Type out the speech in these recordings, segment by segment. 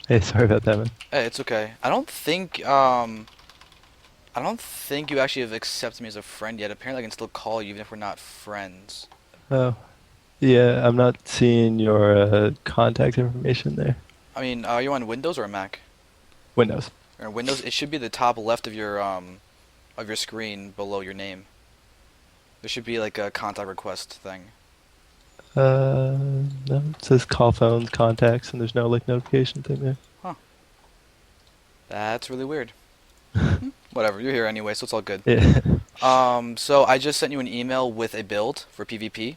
Hey, sorry about that, man. Hey, it's okay. I don't think you actually have accepted me as a friend yet. Apparently, I can still call you even if we're not friends. Oh, yeah, I'm not seeing your contact information there. I mean, are you on Windows or a Mac? Windows. Or Windows, it should be the top left of your screen below your name. There should be like a contact request thing. No, it says call phones, contacts, and there's no like notification thing there. Huh. That's really weird. Whatever, you're here anyway, so it's all good. Yeah. So I just sent you an email with a build for PvP,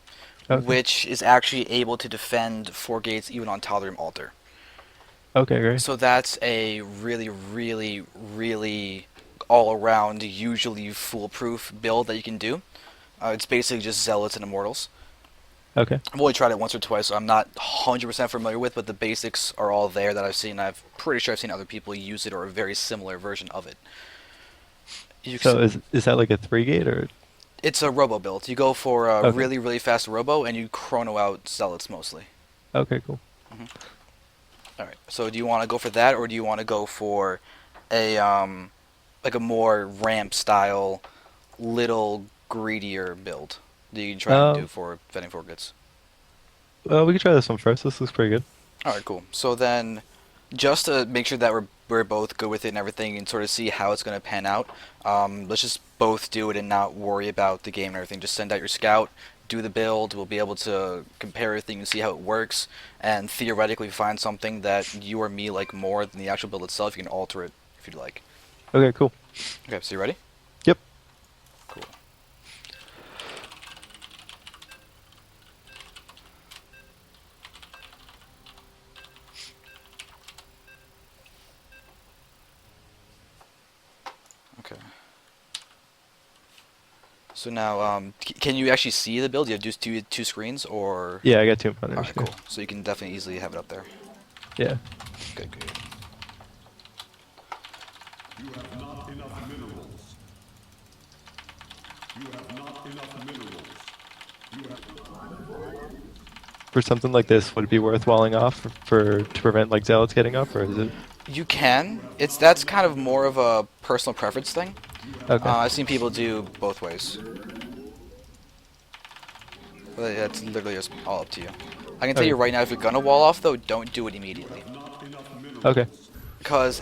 Okay. which is actually able to defend 4 gates even on Tal'Darim Altar. Okay, great. So that's a really, really, really all-around, usually foolproof build that you can do. It's basically just Zealots and Immortals. Okay. I've only tried it once or twice, so I'm not 100% familiar with, but the basics are all there that I've seen. I'm pretty sure I've seen other people use it or a very similar version of it. So is that like a three gate or? It's a robo build. You go for a Okay. really, really fast robo, and you chrono out Zealots mostly. Okay, cool. hmm All right. So do you want to go for that, or do you want to go for a like a more ramp style, little greedier build that you can try and do Um, for Vetting Forgets? well, we can try this one first. This looks pretty good. All right, cool. So then, just to make sure that we're both good with it and everything, and sort of see how it's gonna pan out, let's just both do it and not worry about the game and everything. Just send out your scout, do the build. We'll be able to compare everything and see how it works, and theoretically find something that you or me like more than the actual build itself. You can alter it if you'd like. Okay, cool. Okay, so you ready? Yep. Cool. Okay. So now, can you actually see the build? Do you have just two screens, or? Yeah, I got two in front of All me right, here. cool. So you can definitely easily have it up there. Yeah. Good, good. You have not enough minerals. You have not enough minerals. You have... For something like this, would it be worth walling off to prevent like zealots getting up, or is it? You can. It's That's kind of more of a personal preference thing. Okay. I've seen people do both ways. But it's literally just all up to you. I can tell Okay. you right now, if you're gonna wall off though, don't do it immediately. Okay. Because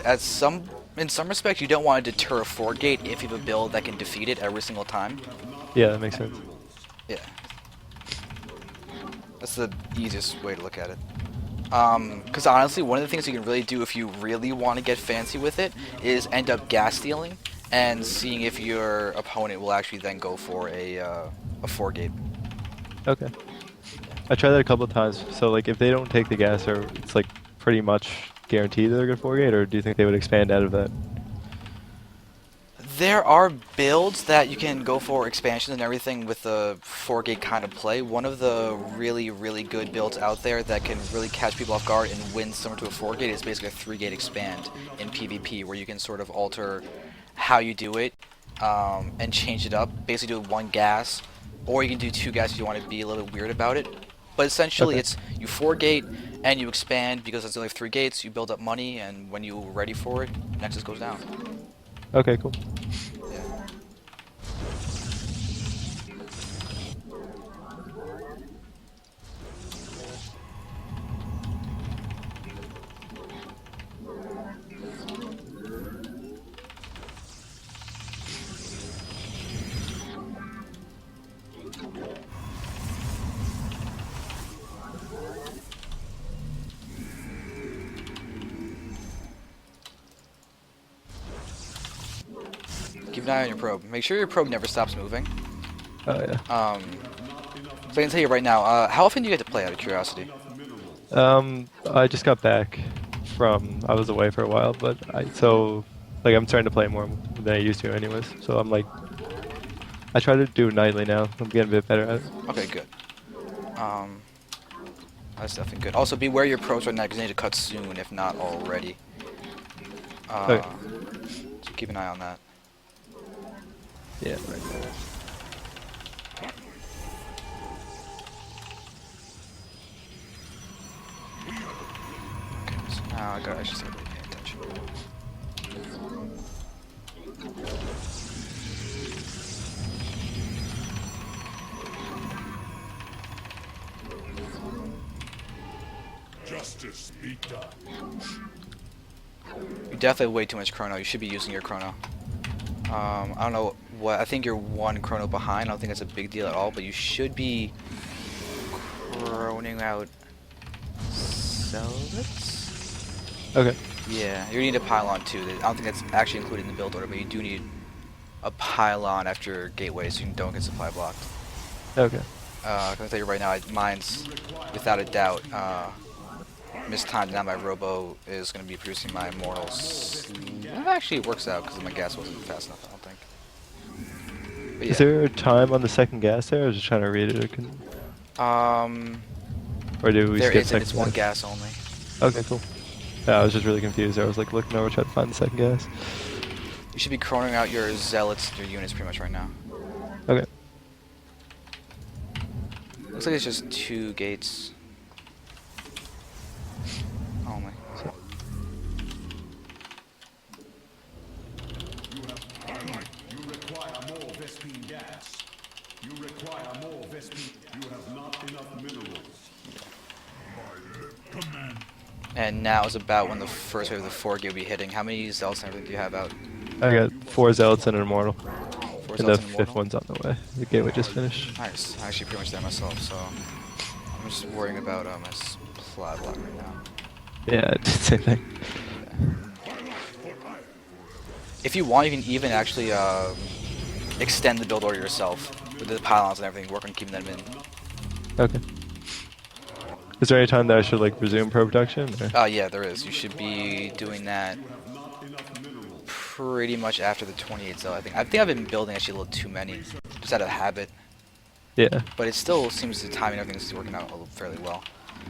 in some respects, you don't want to deter a 4 gate if you have a build that can defeat it every single time. Yeah, that makes sense. Yeah, that's the easiest way to look at it. Because honestly, one of the things you can really do if you really want to get fancy with it is end up gas stealing and seeing if your opponent will actually then go for a 4 gate. Okay. I tried that a couple of times. So like if they don't take the gas, or it's like pretty much guaranteed that they're good 4 gate, or do you think they would expand out of that? There are builds that you can go for expansions and everything with the 4 gate kind of play. One of the really, really good builds out there that can really catch people off guard and win similar to a 4 gate is basically a 3 gate expand in PvP, where you can sort of alter how you do it and change it up. Basically do one gas, or you can do two gas if you want to be a little bit weird about it. But essentially Okay. it's you 4 gate and you expand because it's only 3 gates, you build up money, and when you're ready for it, Nexus goes down. Okay, cool. Yeah. Keep an eye on your probe. Make sure your probe never stops moving. Oh yeah. So I can tell you right now, how often do you get to play out of curiosity? I just got back from. I was away for a while, but like I'm starting to play more than I used to, anyways. So I'm like, I try to do it nightly now. I'm getting a bit better at it. Okay, good. Um, that's definitely good. Also, beware your probes right now because you need to cut soon, if not already. Okay. So keep an eye on that. Yeah. Right. Okay, so I gotta actually start really paying attention. Justice be done. You definitely have way too much chrono. You should be using your chrono. I don't know what. I think you're one chrono behind. I don't think that's a big deal at all. But you should be chroning out Zealots. Okay. Yeah, you need a pylon too. I don't think that's actually included in the build order, but you do need a pylon after gateway so you don't get supply blocked. Okay. I can tell you right now, mine's without a doubt mistimed. Now my robo is going to be producing my immortals. That actually works out because my gas wasn't fast enough, I don't think. But yeah. Is there a time on the second gas there? I was just trying to read it. Or do we There skip isn't. second It's one gas only. Okay, cool. Yeah, I was just really confused. I was like looking over trying to find the second gas. You should be chroning out your zealots, your units pretty much right now. Okay. Looks like it's just 2 gates. Only. So, You require more Vespine gas. You require more Vespine. You have not enough minerals. Command. And now is about when the first wave of the 4 gate will be hitting. How many zealots and everything do you have out? I got 4 zealots and an immortal. 4 And the zealots and fifth immortal? one's on the way. The gateway just finished. Nice. I'm actually pretty much there myself, so I'm just worrying about my supply block right now. Yeah, same thing. If you want, you can even actually extend the build order yourself with the pylons and everything. Work on keeping them in. Okay. Is there any time that I should like resume pro production? Or? Yeah, there is. You should be doing that pretty much after the 28 cell, I think. I think I've been building actually a little too many, just out of habit. Yeah. But it still seems the timing and everything is working out fairly well.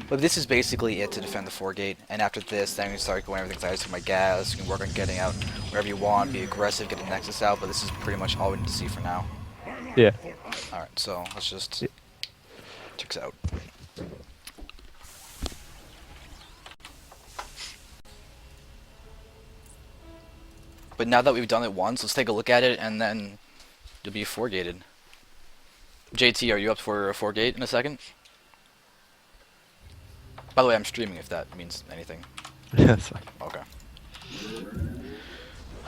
But this is basically it to defend the 4 gate. And after this, then you can start going everything. I just took my gas. You can work on getting out wherever you want. Be aggressive, get the Nexus out. But this is pretty much all we need to see for now. Yeah. Alright, so let's just check this out. But now that we've done it once, let's take a look at it, and then you'll be 4 gated. JT, are you up for a 4 gate in a second? By the way, I'm streaming if that means anything. Yeah, that's fine. Okay.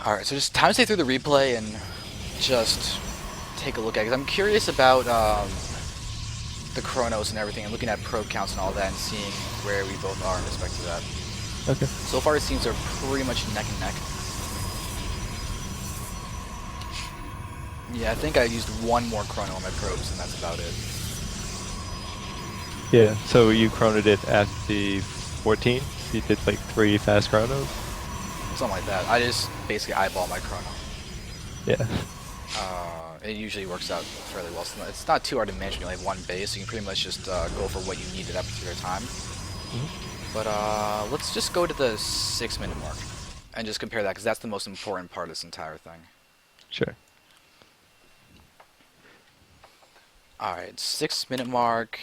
Alright, so just time to stay through the replay and just take a look at it. 'Cause I'm curious about the chronos and everything, and looking at probe counts and all that, and seeing where we both are in respect to that. Okay. So far, it seems they're pretty much neck and neck. Yeah, I think I used 1 more chrono on my probes, and that's about it. Yeah. So you chronoed it at the 14? You did like 3 fast chronos? Something like that. I just basically eyeball my chrono. Yeah. It usually works out fairly well. So it's not too hard to manage when you only have 1 base, so you can pretty much just go for what you need at that particular time. But let's just go to the 6-minute mark and just compare that, because that's the most important part of this entire thing. Sure. Alright, 6-minute mark.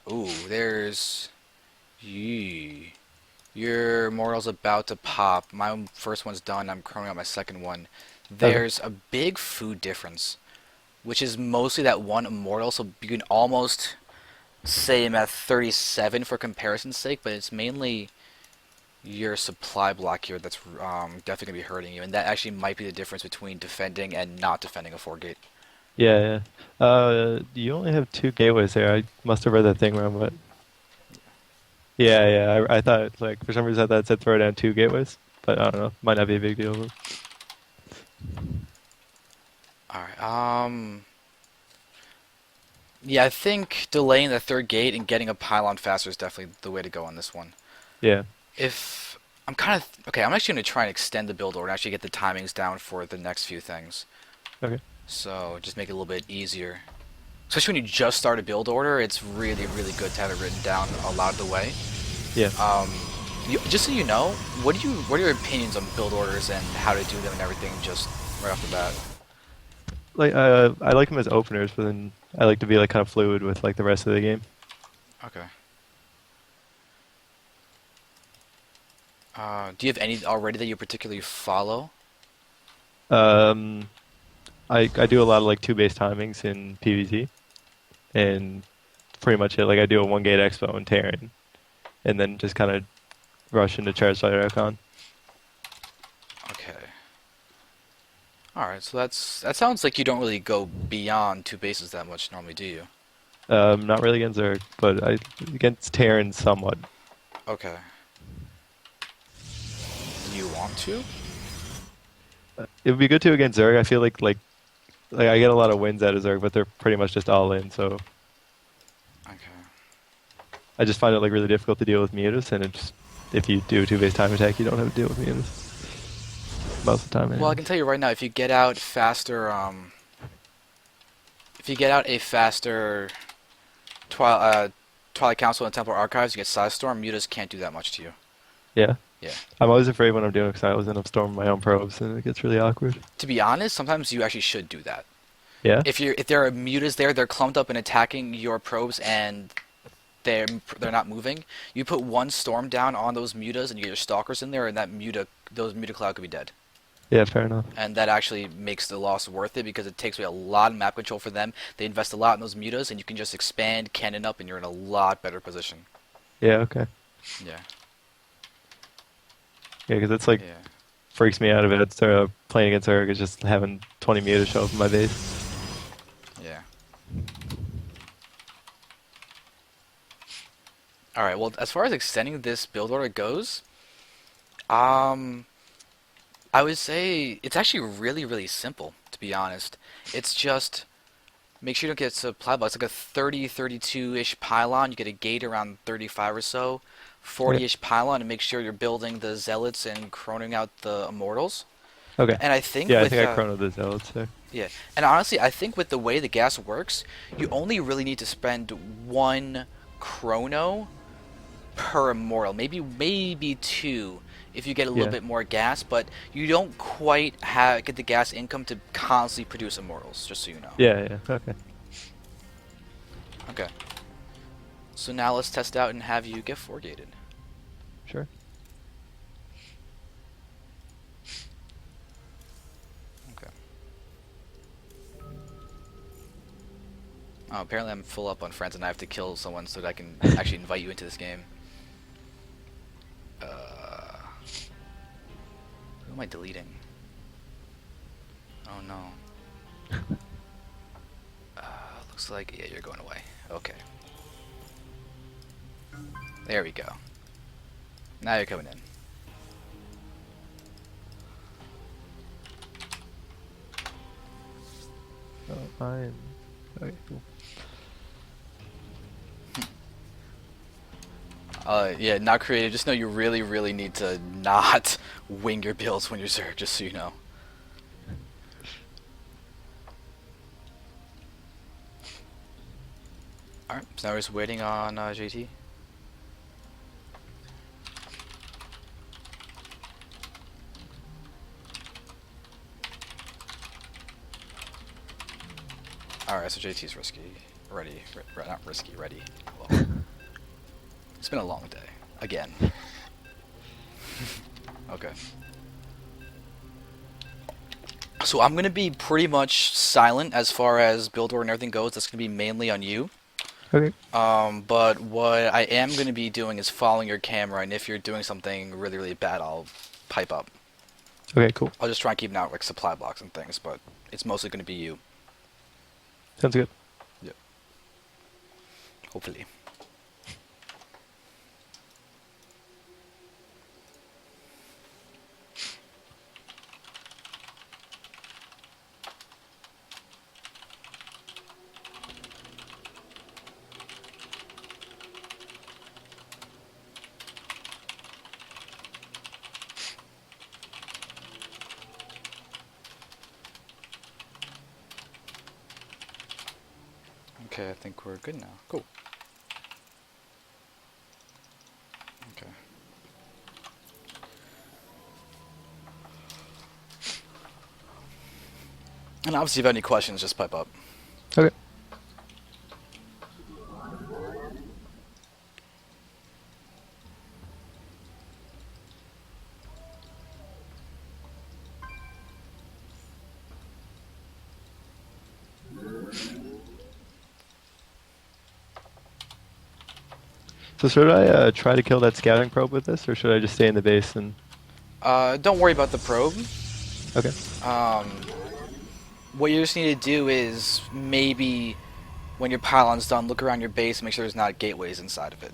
Ooh, there's... Yee. Your mortal's about to pop. My first one's done. I'm chroning out my second one. There's a big food difference, which is mostly that 1 immortal, so you can almost say I'm at 37 for comparison's sake, but it's mainly your supply block here that's definitely going to be hurting you, and that actually might be the difference between defending and not defending a 4 gate. Yeah, yeah. You only have 2 gateways there. I must have read that thing wrong, but... Yeah, yeah. I thought, like, for some reason I thought it said throw down 2 gateways. But I don't know. Might not be a big deal. But... Alright, yeah, I think delaying the 3rd gate and getting a pylon faster is definitely the way to go on this one. Yeah. If... I'm kind of... Okay, I'm actually going to try and extend the build order and actually get the timings down for the next few things. Okay. So, just make it a little bit easier. Especially when you just start a build order, it's really, really good to have it written down a lot of the way. Yeah. Just so you know, what are your opinions on build orders and how to do them and everything just right off the bat? Like, I like them as openers, but then I like to be like kind of fluid with like the rest of the game. Okay. Do you have any already that you particularly follow? Um, I do a lot of like two base timings in PvT, and pretty much it. Like I do a one gate expo and Terran, and then just kind of rush into charge light Recon. Okay. Alright, so that sounds like you don't really go beyond two bases that much normally, do you? Not really against Zerg, but I against Terran somewhat. Okay. Do you want to? It would be good to against Zerg. I feel like I get a lot of wins out of Zerg, but they're pretty much just all in. So Okay. I just find it like really difficult to deal with mutas, and it's if you do two base time attack, you don't have to deal with mutas most of the time. Well, I Anyways. can tell you right now, if you get out faster, if you get out a faster Twilight Council and Temple Archives, you get Size Storm, mutas can't do that much to you. Yeah. Yeah. I'm always afraid when I'm doing it because I always end up storming my own probes, and it gets really awkward. To be honest, sometimes you actually should do that. Yeah. If there are mutas there, they're clumped up and attacking your probes, and they're not moving. You put one storm down on those mutas, and you get your stalkers in there, and those muta cloud could be dead. Yeah, fair enough. And that actually makes the loss worth it because it takes away a lot of map control for them. They invest a lot in those mutas, and you can just expand cannon up, and you're in a lot better position. Yeah, okay. Yeah. Yeah, because it's like Yeah. freaks me out a bit. It's playing against Zerg is just having 20 mutas show up in my base. Yeah. All right. Well, as far as extending this build order goes, I would say it's actually really, really simple, to be honest. It's just make sure you don't get supply blocks. It's like a 30, 32-ish pylon. You get a gate around 35 or so. 40-ish pylon, and make sure you're building the zealots and chroning out the immortals. Okay. And I think Yeah, I with think I chronoed the zealots there. yeah, and honestly, I think with the way the gas works, you only really need to spend one chrono per immortal, maybe two if you get a little Yeah. bit more gas, but you don't quite get the gas income to constantly produce immortals, just so you know. Yeah, yeah. Okay. Okay. So now let's test out and have you get 4-gated. Sure. Okay. Oh, apparently I'm full up on friends and I have to kill someone so that I can actually invite you into this game. Who am I deleting? Oh no. Looks like, yeah, you're going away. Okay. There we go. Now you're coming in. Oh, fine. Okay, cool. Yeah, not creative. Just know you really, really need to not wing your builds when you're Zerg, just so you know. Alright, so now we're just waiting on JT. Alright, so JT's ready. Not risky, ready. Well, it's been a long day. Again. Okay. So I'm going to be pretty much silent as far as build order and everything goes. That's going to be mainly on you. Okay. But what I am going to be doing is following your camera, and if you're doing something really, really bad, I'll pipe up. Okay, cool. I'll just try and keep an eye out like supply blocks and things, but it's mostly going to be you. Sounds good. Yep. Hopefully. Okay, I think we're good now. Cool. Okay. And obviously, if you have any questions, just pipe up. Okay. So should I try to kill that scouting probe with this, or should I just stay in the base and? Don't worry about the probe. Okay. What you just need to do is maybe when your pylon's done, look around your base and make sure there's not gateways inside of it.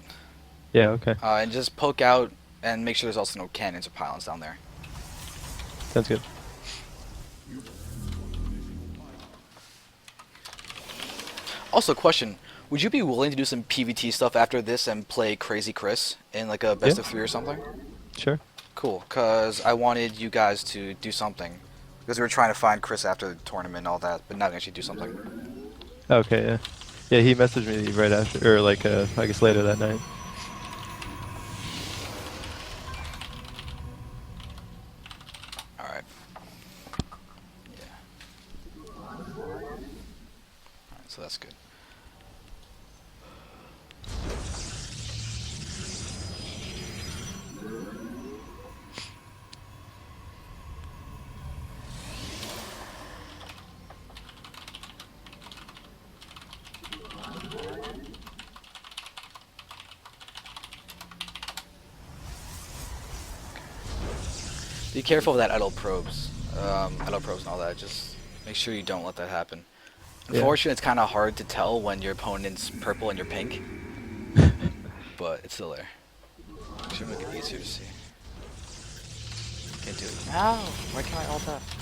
Yeah. Okay. And just poke out and make sure there's also no cannons or pylons down there. Sounds good. Also, question: would you be willing to do some PvT stuff after this and play Crazy Chris in like a best of 3 or something? Sure. Cool, cause I wanted you guys to do something, because we were trying to find Chris after the tournament and all that, but now we actually do something. Okay. Yeah. Yeah. He messaged me right after, or like I guess later that night. All right. Yeah. All right, so that's good. Be careful of that idle probes and all that. Just make sure you don't let that happen. Yeah. Unfortunately, it's kind of hard to tell when your opponent's purple and you're pink, but it's still there. Should make it easier to see. Can't do it. No! Why can't I alt F?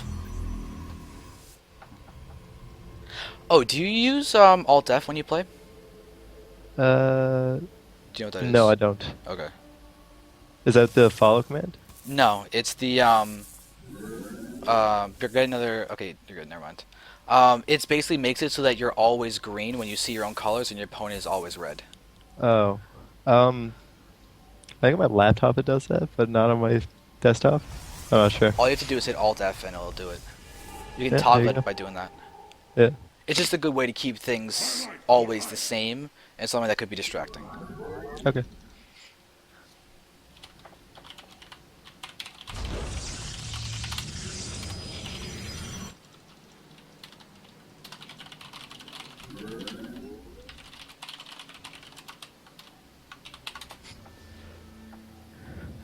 Oh, do you use alt F when you play? Do you know what that is? No, I don't. Okay. Is that the follow command? No, it's the you're getting another. Okay, you're good. Never mind. It's basically makes it so that you're always green when you see your own colors, and your opponent is always red. Oh. I think on my laptop it does that, but not on my desktop. I'm not sure. All you have to do is hit Alt F, and it'll do it. You can Yeah, toggle there you it go. by doing that. Yeah. It's just a good way to keep things always the same, and something that could be distracting. Okay.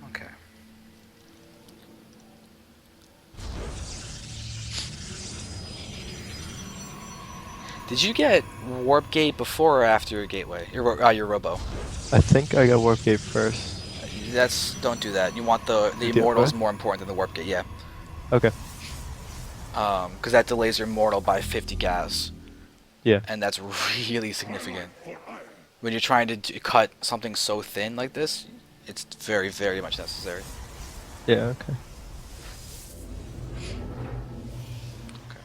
Okay. Did you get Warp Gate before or after your gateway? Your Robo. I think I got Warp Gate first. Don't do that. You want the The Immortals what? more important than the Warp Gate, yeah. Okay. Because that delays your Immortal by 50 gas, Yeah. and that's really significant. When you're trying to cut something so thin like this, it's very, very much necessary. Yeah. Okay. Okay.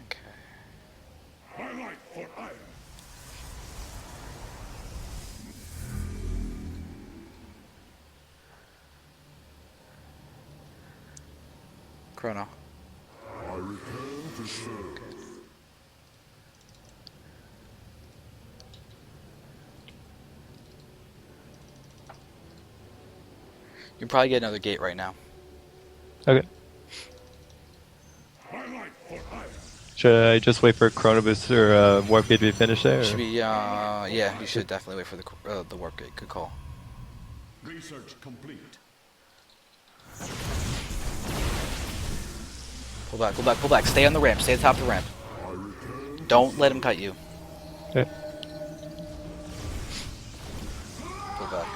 Okay. Highlight for iron. Chrono. I return to serve. You can probably get another gate right now. Okay. Highlight for iron. Should I just wait for Chrono Boost or Warp Gate to be finished there? Should Or? be, yeah, you should definitely wait for the Warp Gate. Good call. Research complete. Pull back, pull back, pull back. Stay on the ramp. Stay at the top of the ramp. I return. Don't let him cut you. Okay. Pull back.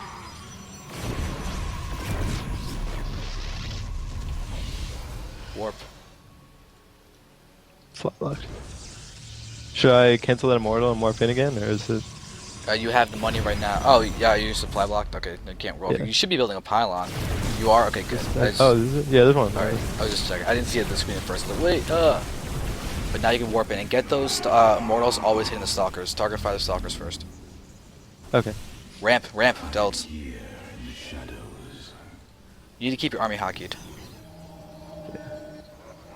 Warp. Slot locked. Should I cancel that Immortal and Warp in again, or is it? You have the money right now. Oh, yeah, you supply blocked? Okay, you can't roll. Yeah. You should be building a pylon. You are? Okay, good. Oh, is it? Yeah, there's one. Alright, I was just checking. I didn't see it on the screen at first. Like, wait, But now you can warp in and get those Immortals always hitting the Stalkers. Target fire the Stalkers first. Okay. Ramp, Delts. You need to keep your army hockeyed.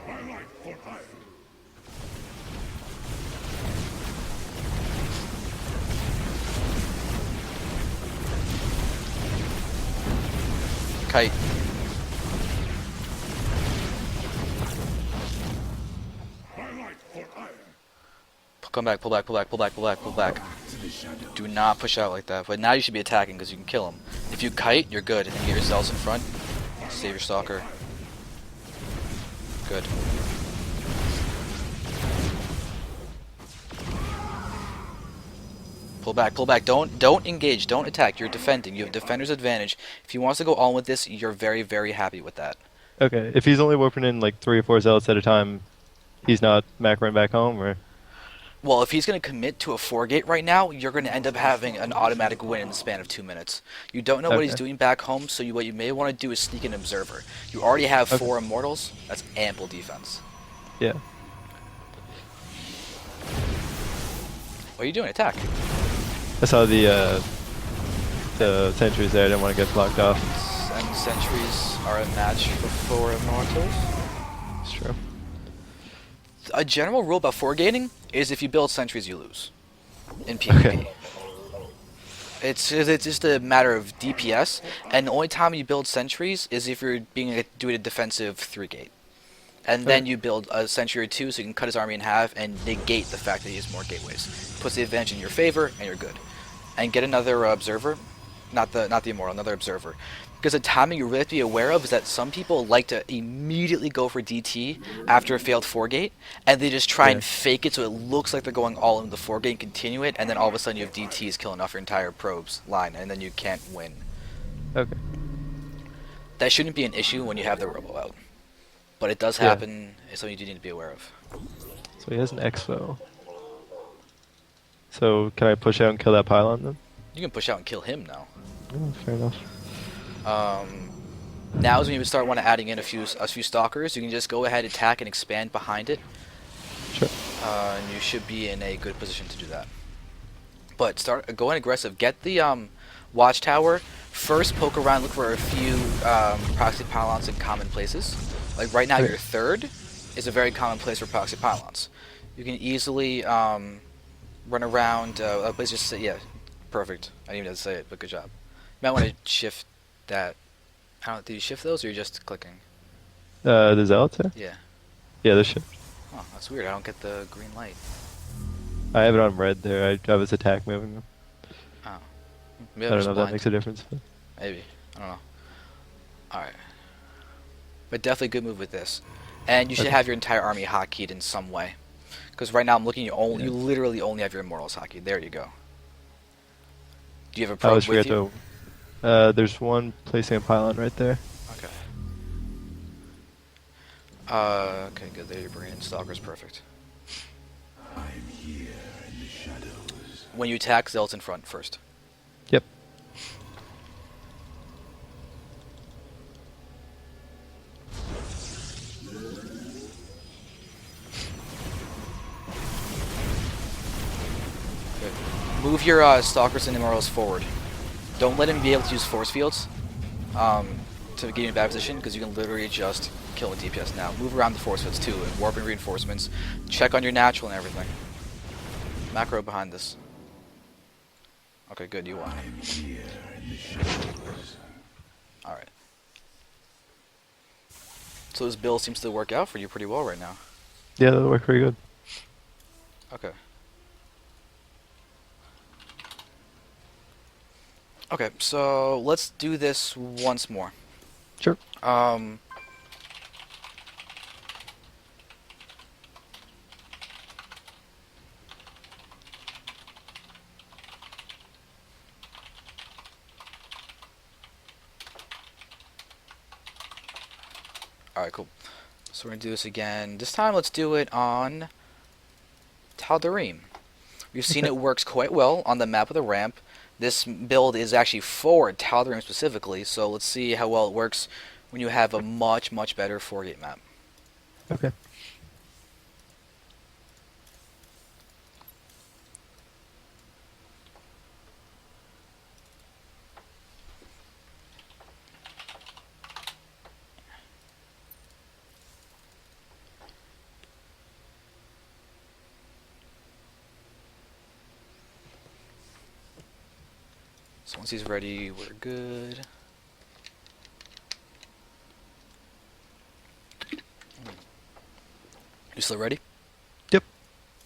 Highlight for iron. Kite. Come back, pull back, pull back, pull back, pull back, pull back. Do not push out like that. But now you should be attacking because you can kill him. If you kite, you're good. And then get your zealots in front. Save your stalker. Good. Pull back, pull back. Don't engage. Don't attack. You're defending. You have defender's advantage. If he wants to go on with this, you're very, very happy with that. Okay, if he's only warping in like 3 or 4 zealots at a time, he's not macroing back home, or? Well, if he's going to commit to a 4-gate right now, you're going to end up having an automatic win in the span of 2 minutes. You don't know what he's doing back home, so what you may want to do is sneak an observer. You already have 4 immortals. That's ample defense. Yeah. What are you doing? Attack. I saw the sentries there. I didn't want to get blocked off. And sentries are a match for 4 immortals. It's true. A general rule about 4-gating is if you build sentries, you lose in PvP. Okay. It's just a matter of DPS, and the only time you build sentries is if you're doing a defensive 3-gate. And then you build a sentry or 2 so you can cut his army in half and negate the fact that he has more gateways. Puts the advantage in your favor, and you're good. And get another observer, not the immortal, another observer. Because the timing you really have to be aware of is that some people like to immediately go for DT after a failed 4-gate, and they just try and fake it so it looks like they're going all into the 4-gate and continue it, and then all of a sudden you have DTs killing off your entire probes line, and then you can't win. Okay. That shouldn't be an issue when you have the robo out. But it does happen, it's something you do need to be aware of. So he has an expo. So can I push out and kill that pylon then? You can push out and kill him now. Oh, fair enough. Now is when you would start adding in a few stalkers. You can just go ahead, attack, and expand behind it. Sure. And you should be in a good position to do that. But go in aggressive. Get the watchtower. First, poke around, look for a few proxy pylons in common places. Like right now, your 3rd is a very common place for proxy pylons. You can easily run around. Perfect. I didn't even have to say it, but good job. You might want to shift that. I don't know, did you shift those or you're just clicking? The zealots there? Yeah. Yeah, they're shift. Oh, that's weird. I don't get the green light. I have it on red there. I was attack moving them. Oh. I don't know if that makes a difference. But. Maybe. I don't know. Alright. But definitely good move with this. And you should have your entire army hotkeyed in some way. Because right now I'm looking, you literally only have your immortals hotkeyed. There you go. Do you have a probe with you? There's one placing a pylon right there. Okay. Okay, good. There you're bringing in stalkers. Perfect. I'm here in the shadows. When you attack, zealots in front first. Yep. Good. Move your stalkers and immortals forward. Don't let him be able to use force fields to get you in a bad position, because you can literally just kill with DPS now. Move around the force fields too, and warping reinforcements. Check on your natural and everything. Macro behind this. Okay, good, you won. Alright. So this build seems to work out for you pretty well right now. Yeah, that'll work pretty good. Okay. Okay, so let's do this once more. Sure. Alright, cool. So we're going to do this again. This time let's do it on Tal'Darim. We've seen it works quite well on the map of the ramp. This build is actually for Tal'Darim specifically, so let's see how well it works when you have a much, much better 4-gate map. Okay. So once he's ready, we're good. You still ready? Yep.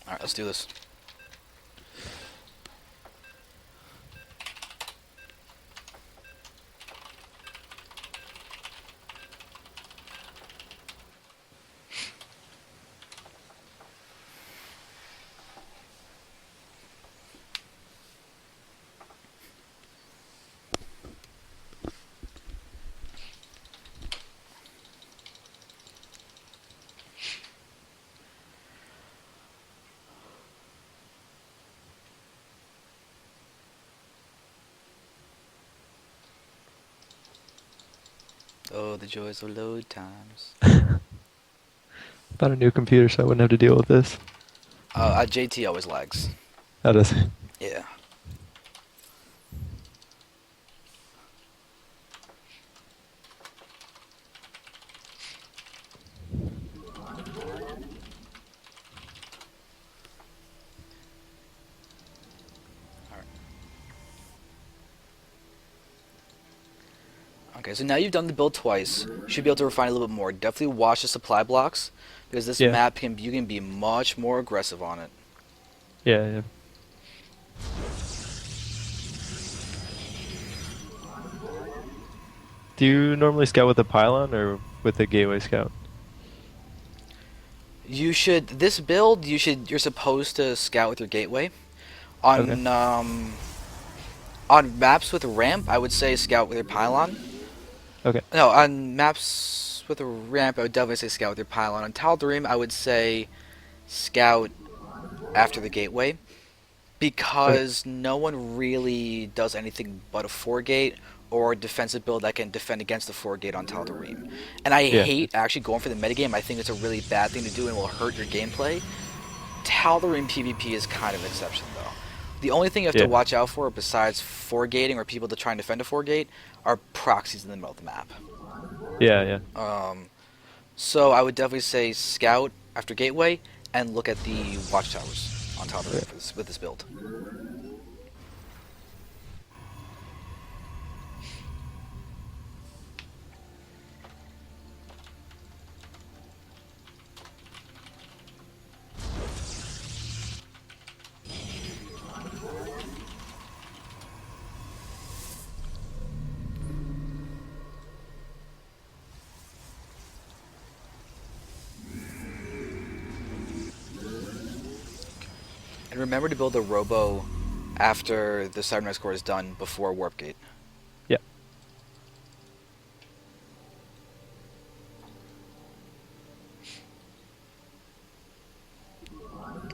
Alright, let's do this. Oh, the joys of load times. Bought a new computer, so I wouldn't have to deal with this. JT always lags. How does it? Yeah. Okay, so now you've done the build twice. You should be able to refine a little bit more. Definitely watch the supply blocks, because this Yeah. map you can be much more aggressive on it. Yeah, yeah. Do you normally scout with a pylon or with a gateway scout? You should you're supposed to scout with your gateway. Okay. On maps with a ramp, I would say scout with your pylon. Okay. No, on maps with a ramp, I would definitely say scout with your pylon. On Tal'Darim, I would say scout after the gateway, because no one really does anything but a 4-gate or a defensive build that can defend against the 4-gate on Tal'Darim. And I Yeah. hate actually going for the metagame. I think it's a really bad thing to do and will hurt your gameplay. Tal'Darim PvP is kind of an exception, though. The only thing you have Yeah. to watch out for, besides 4-gating or people to try and defend a 4-gate, are proxies in the middle of the map. Yeah, yeah. So I would definitely say scout after gateway and look at the watchtowers on Tal'Darim Yeah. with this build. And remember to build a robo after the Cybernetic core is done before Warp Gate. Yeah.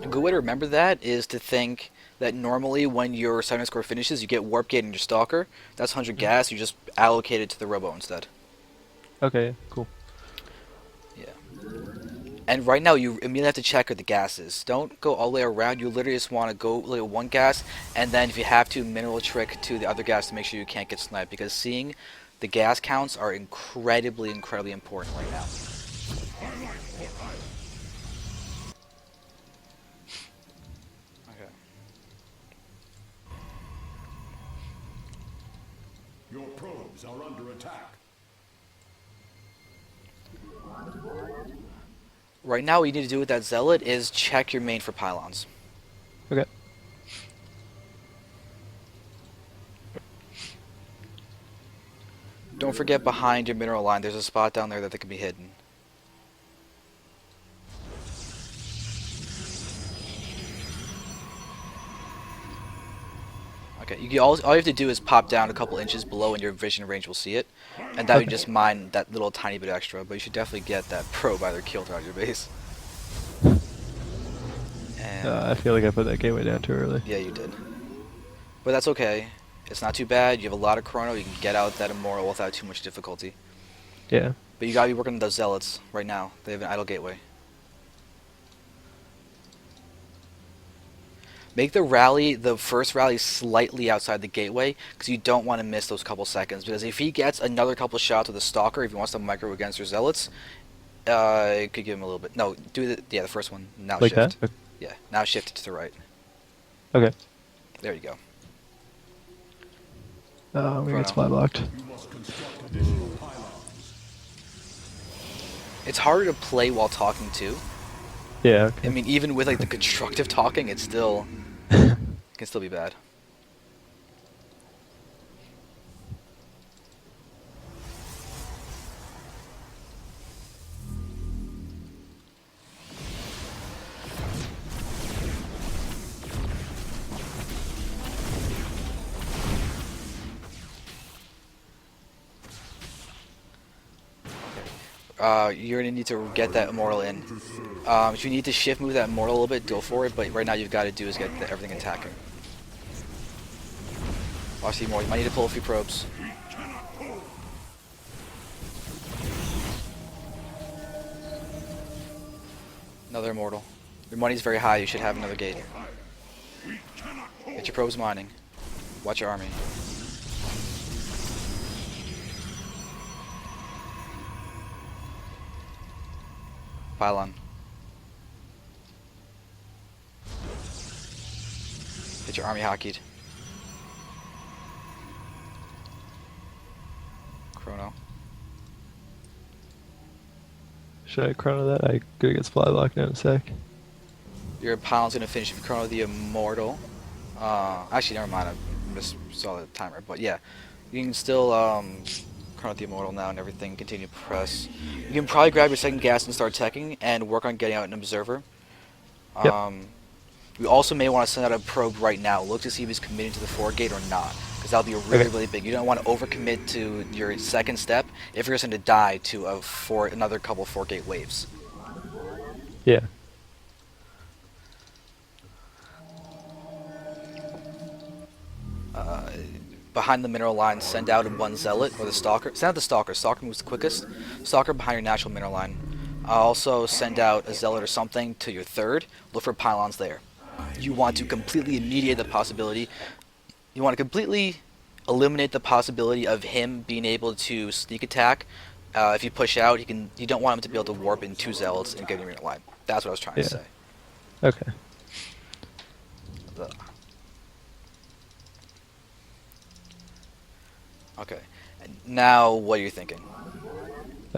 A good way to remember that is to think that normally when your Cybernetic core finishes, you get Warp Gate in your Stalker. That's 100 gas, you just allocate it to the robo instead. Okay, yeah, cool. Yeah. And right now, you immediately have to check where the gas is. Don't go all the way around. You literally just want to go like one gas, and then if you have to, mineral trick to the other gas to make sure you can't get sniped. Because seeing the gas counts are incredibly, incredibly important right now. Okay. Your probes are under attack. Right now, what you need to do with that zealot is check your main for pylons. Okay. Don't forget behind your mineral line, there's a spot down there that they can be hidden. Okay, all you have to do is pop down a couple inches below and your vision range will see it. And that would just mine that little tiny bit extra, but you should definitely get that probe either killed or out of your base. And I feel like I put that gateway down too early. yeah, you did. But that's okay. It's not too bad. You have a lot of chrono. You can get out that immoral without too much difficulty. Yeah. But you gotta be working on those zealots right now. They have an idle gateway. Make the first rally slightly outside the gateway, because you don't want to miss those couple seconds. Because if he gets another couple shots with a stalker, if he wants to micro against your zealots, it could give him a little bit. No, do the first one. Now Like shift. that? Yeah, now shift it to the right. Okay. There you go. Oh, we Chrono. got supply blocked. You must construct additional pylons. It's harder to play while talking too. Yeah, I okay. mean, even with like the constructive talking, it's still can still be bad. You're gonna need to get that immortal in. If you need to shift move that immortal a little bit, go for it. But right now, you've got to do is get everything attacking. I'll see more. You might need to pull a few probes. Another immortal. Your money's very high. You should have another gate. Get your probes mining. Watch your army. Pylon. Get your army hockeyed. Chrono. Should I chrono that? I gotta get supply locked in a sec. Your pylon's gonna finish if you chrono the immortal. Actually, never mind. I just saw the timer. But yeah, you can still chrono the immortal now and everything. Continue to press. You can probably grab your second gas and start teching and work on getting out an observer. Yep. We also may want to send out a probe right now. Look to see if he's committing to the forward gate or not, because that'll be really, Okay. really big. You don't want to overcommit to your second step if you're going to die to another couple forward gate waves. Yeah. Behind the mineral line, send out one zealot or the stalker. Send out the stalker. Stalker moves the quickest. Stalker behind your natural mineral line. Also send out a zealot or something to your third. Look for pylons there. You want to completely mediate the possibility. You want to completely eliminate the possibility of him being able to sneak attack. If you push out, you don't want him to be able to warp in two zealots and get in your line. That's what I was trying to say. Okay. Okay. Now, what are you thinking?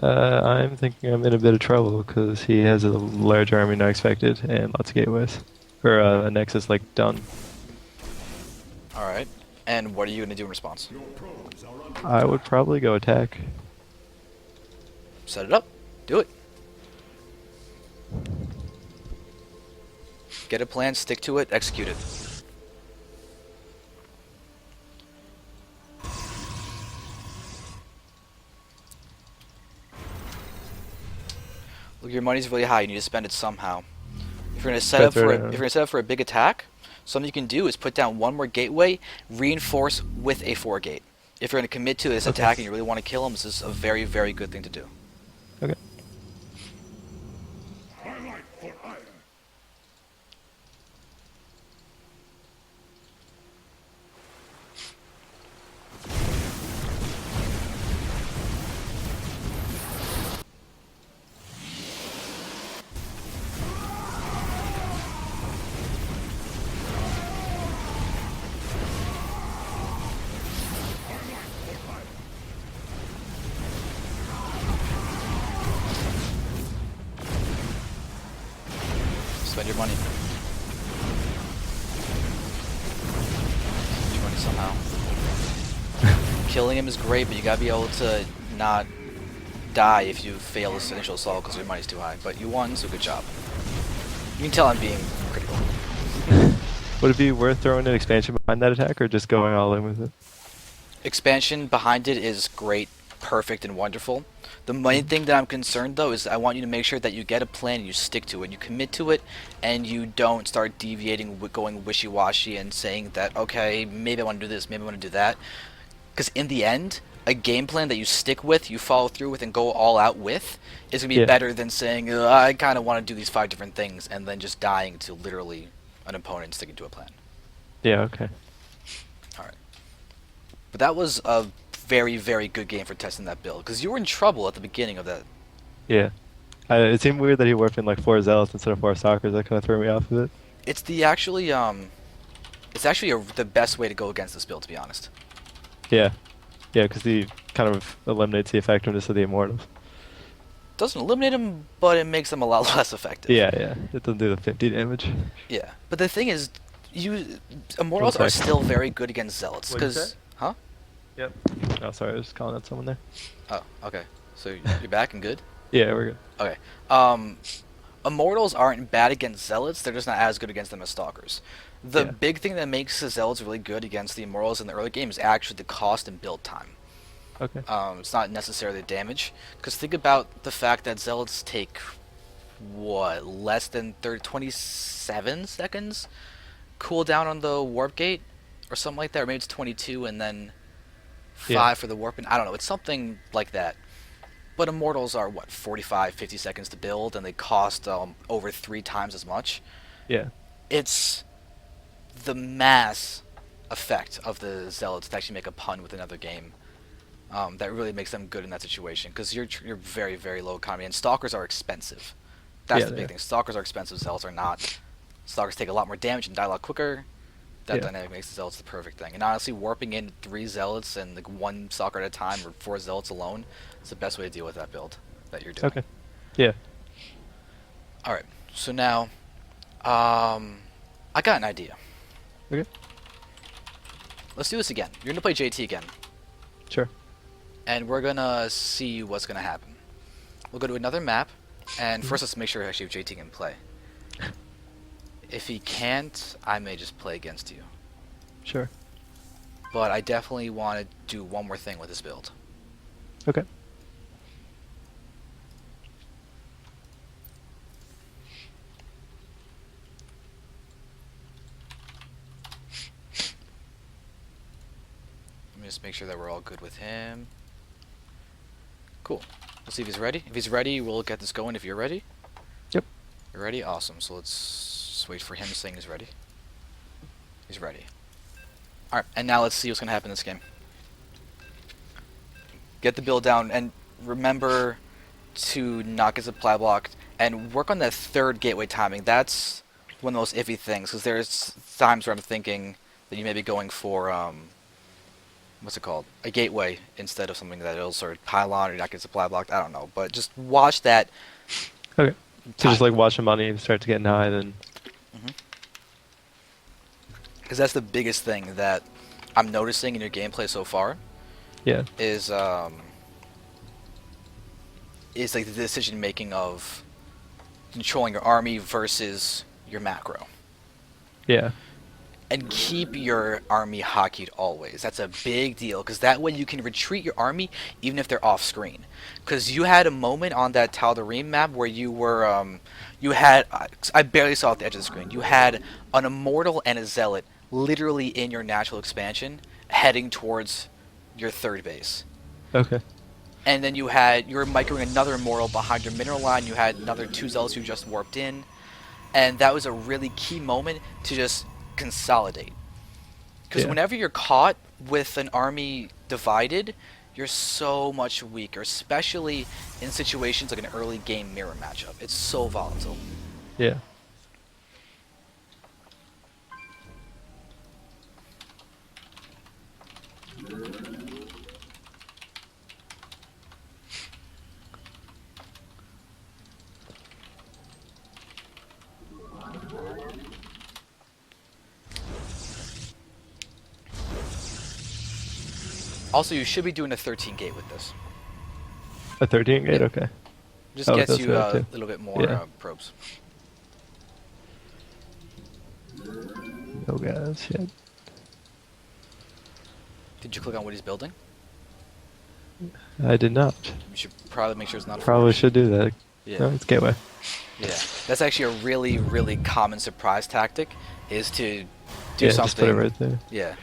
I'm thinking I'm in a bit of trouble because he has a large army than I expected and lots of gateways. Or a nexus like done. Alright. And what are you going to do in response? I would probably go attack. Set it up. Do it. Get a plan, stick to it, execute it. Look, your money's really high. You need to spend it somehow. If you're gonna set up for if you're gonna set up for a big attack, something you can do is put down one more gateway, reinforce with a 4 gate. If you're gonna commit to this attack and you really want to kill him, this is a very, very good thing to do. Okay. Spend your money. Spend your money somehow. Killing him is great, but you gotta be able to not die if you fail this initial assault because your money's too high. But you won, so good job. You can tell I'm being critical. Would it be worth throwing an expansion behind that attack or just going all in with it? Expansion behind it is great, perfect, and wonderful. The main thing that I'm concerned though is I want you to make sure that you get a plan and you stick to it. You commit to it and you don't start deviating, going wishy-washy and saying that, okay, maybe I want to do this, maybe I want to do that. Because in the end, a game plan that you stick with, you follow through with, and go all out with, is going to be better than saying, I kind of want to do these 5 different things, and then just dying to literally an opponent sticking to a plan. Yeah, okay. Alright. But that was a very, very good game for testing that build, because you were in trouble at the beginning of that. Yeah. It seemed weird that he warped in like 4 zealots instead of 4 stalkers. That kind of threw me off of it. It's the actually, the best way to go against this build, to be honest. Yeah. Yeah, because he kind of eliminates the effectiveness of the immortals. Doesn't eliminate them, but it makes them a lot less effective. Yeah, yeah. It doesn't do the 50 damage. Yeah, but the thing is, you One Immortals are sec. still very good against Zealots. What'd you say? Cause, huh? Yep. Oh, sorry. I was calling out someone there. Oh, okay. So you're back and good. Yeah, we're good. Okay. Immortals aren't bad against Zealots. They're just not as good against them as Stalkers. The Yeah. big thing that makes the Zealots really good against the Immortals in the early game is actually the cost and build time. Okay. It's not necessarily the damage. Because think about the fact that Zealots take, what, less than 27 seconds cooldown on the Warp Gate? Or something like that. Or maybe it's 22 and then 5 Yeah. for the Warp. I don't know. It's something like that. But Immortals are, what, 45, 50 seconds to build, and they cost over 3 times as much. Yeah. It's the mass effect of the Zealots to actually make a pun with another game that really makes them good in that situation. Because you're very, very low economy, and Stalkers are expensive. That's Yeah, the they big are. thing. Stalkers are expensive, Zealots are not. Stalkers take a lot more damage and die a lot quicker. That Yeah. dynamic makes the Zealots the perfect thing. And honestly, warping in 3 Zealots and like 1 Stalker at a time, or 4 Zealots alone, is the best way to deal with that build that you're doing. Okay. Yeah. Alright, so now, I got an idea. Okay. Let's do this again. You're gonna play JT again, Sure. and we're gonna see what's gonna happen. We'll go to another map, and first let's make sure actually if JT can play. If he can't, I may just play against you. Sure. But I definitely want to do one more thing with this build. Okay. Let me just make sure that we're all good with him. Cool. Let's see if he's ready. If he's ready, we'll get this going. If you're ready. Yep. You're ready? Awesome. So let's just wait for him saying he's ready. He's ready. Alright, and now let's see what's going to happen in this game. Get the build down, and remember to not get supply blocked, and work on that third gateway timing. That's one of the most iffy things, because there's times where I'm thinking that you may be going for, what's it called? A gateway instead of something that it'll sort of pylon or not get supply blocked. I don't know, but just watch that. Okay. So time. just like watch the money start getting high, then. Because that's the biggest thing that I'm noticing in your gameplay so far Yeah. is like the decision making of controlling your army versus your macro. Yeah. And keep your army hockeyed always. That's a big deal, because that way you can retreat your army even if they're off screen. Because you had a moment on that Tal'Darim map where you were, I barely saw at the edge of the screen. You had an Immortal and a Zealot literally in your natural expansion heading towards your third base. Okay. And then you were microing another Immortal behind your mineral line. You had another 2 Zealots who just warped in. And that was a really key moment to just consolidate. Because Yeah. whenever you're caught with an army divided, you're so much weaker, especially in situations like an early game mirror matchup. It's so volatile. Yeah. Also, you should be doing a 13 gate with this. A 13 gate. Yeah. Okay. Just Oh, it gets does you that a too. little bit more Yeah. probes. No guys yet. Did you click on what he's building? I did not. You should probably make sure it's not a Probably forge. should do that. Yeah. No, it's gateway. Yeah, that's actually a really, really common surprise tactic, is to do Yeah, something. just put it right there. Yeah.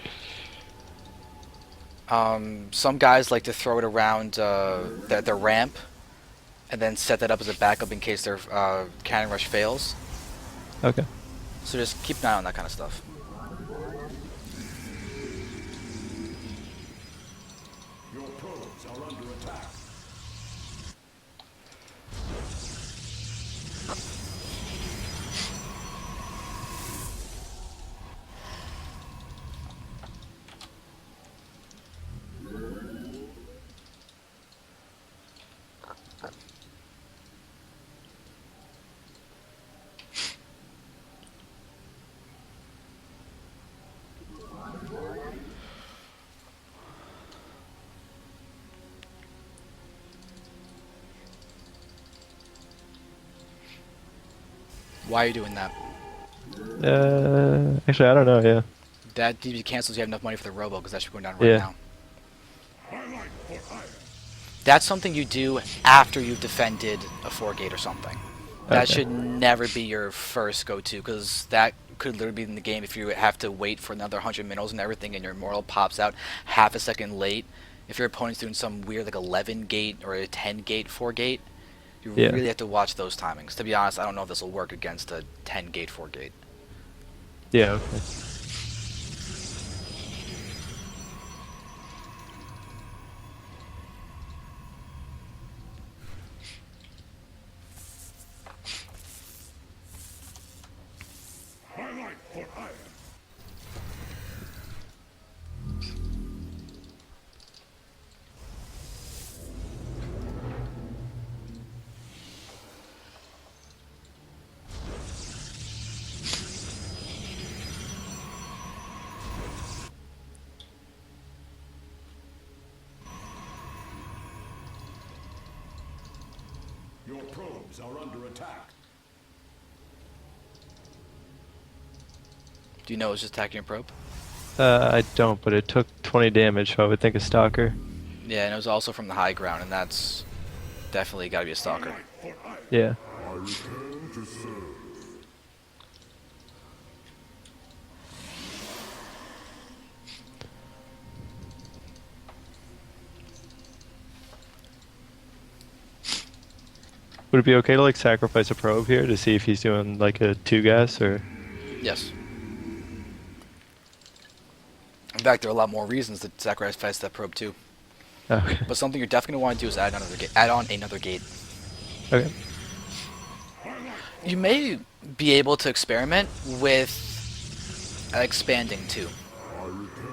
Some guys like to throw it around their ramp, and then set that up as a backup in case their cannon rush fails. Okay. So just keep an eye on that kind of stuff. Your probes are under attack. Why are you doing that? Actually, I don't know. Yeah. That DB cancels you have enough money for the robo, because that should be going down right Yeah. now. That's something you do after you've defended a 4-gate or something. That Okay. should never be your first go-to, because that could literally be in the game if you have to wait for another 100 minerals and everything, and your immortal pops out half a second late. If your opponent's doing some weird like 11-gate or a 10-gate 4-gate, you Yeah. really have to watch those timings. To be honest, I don't know if this will work against a 10-gate 4-gate. Yeah. Okay. Highlight for iron. Your probes are under attack. Do you know it's just attacking your probe? I don't, but it took 20 damage, so I would think a stalker. Yeah, and it was also from the high ground, and that's definitely got to be a stalker. Highlight for iron. Yeah. I return to serve. Would it be okay to like sacrifice a probe here to see if he's doing like a 2-gas or? Yes. In fact, there are a lot more reasons to sacrifice that probe too. Okay. But something you're definitely going to want to do is add another gate. Add on another gate. Okay. You may be able to experiment with expanding too.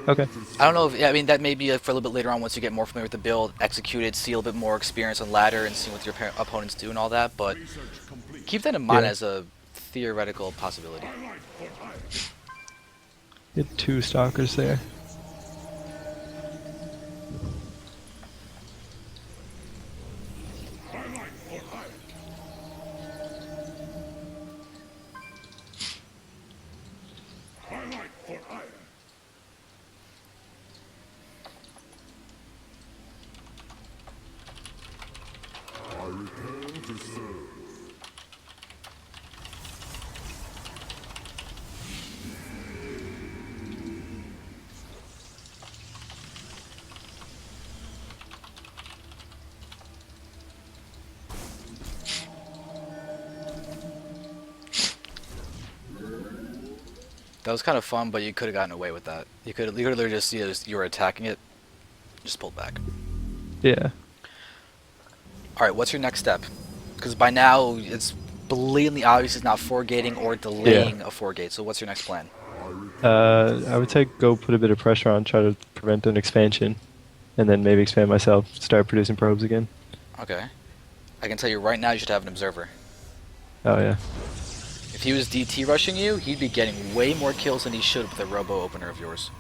Okay. I don't know if, yeah, I mean, that may be for a little bit later on once you get more familiar with the build, execute it, see a little bit more experience on ladder and see what your opponents do and all that, but Research complete. keep that in mind Yeah. as a theoretical possibility. Highlight for iron. Get 2 stalkers there. Highlight for iron. Highlight for iron. I return to serve. That was kind of fun, but you could have gotten away with that. You could literally just see as you were attacking it, just pulled back. Yeah. Alright, what's your next step? Because by now, it's blatantly obvious it's not 4-gating or delaying a 4-gate, so what's your next plan? I would say go put a bit of pressure on, try to prevent an expansion, and then maybe expand myself, start producing probes again. Okay. I can tell you right now you should have an observer. Oh yeah. If he was DT rushing you, he'd be getting way more kills than he should with a robo opener of yours.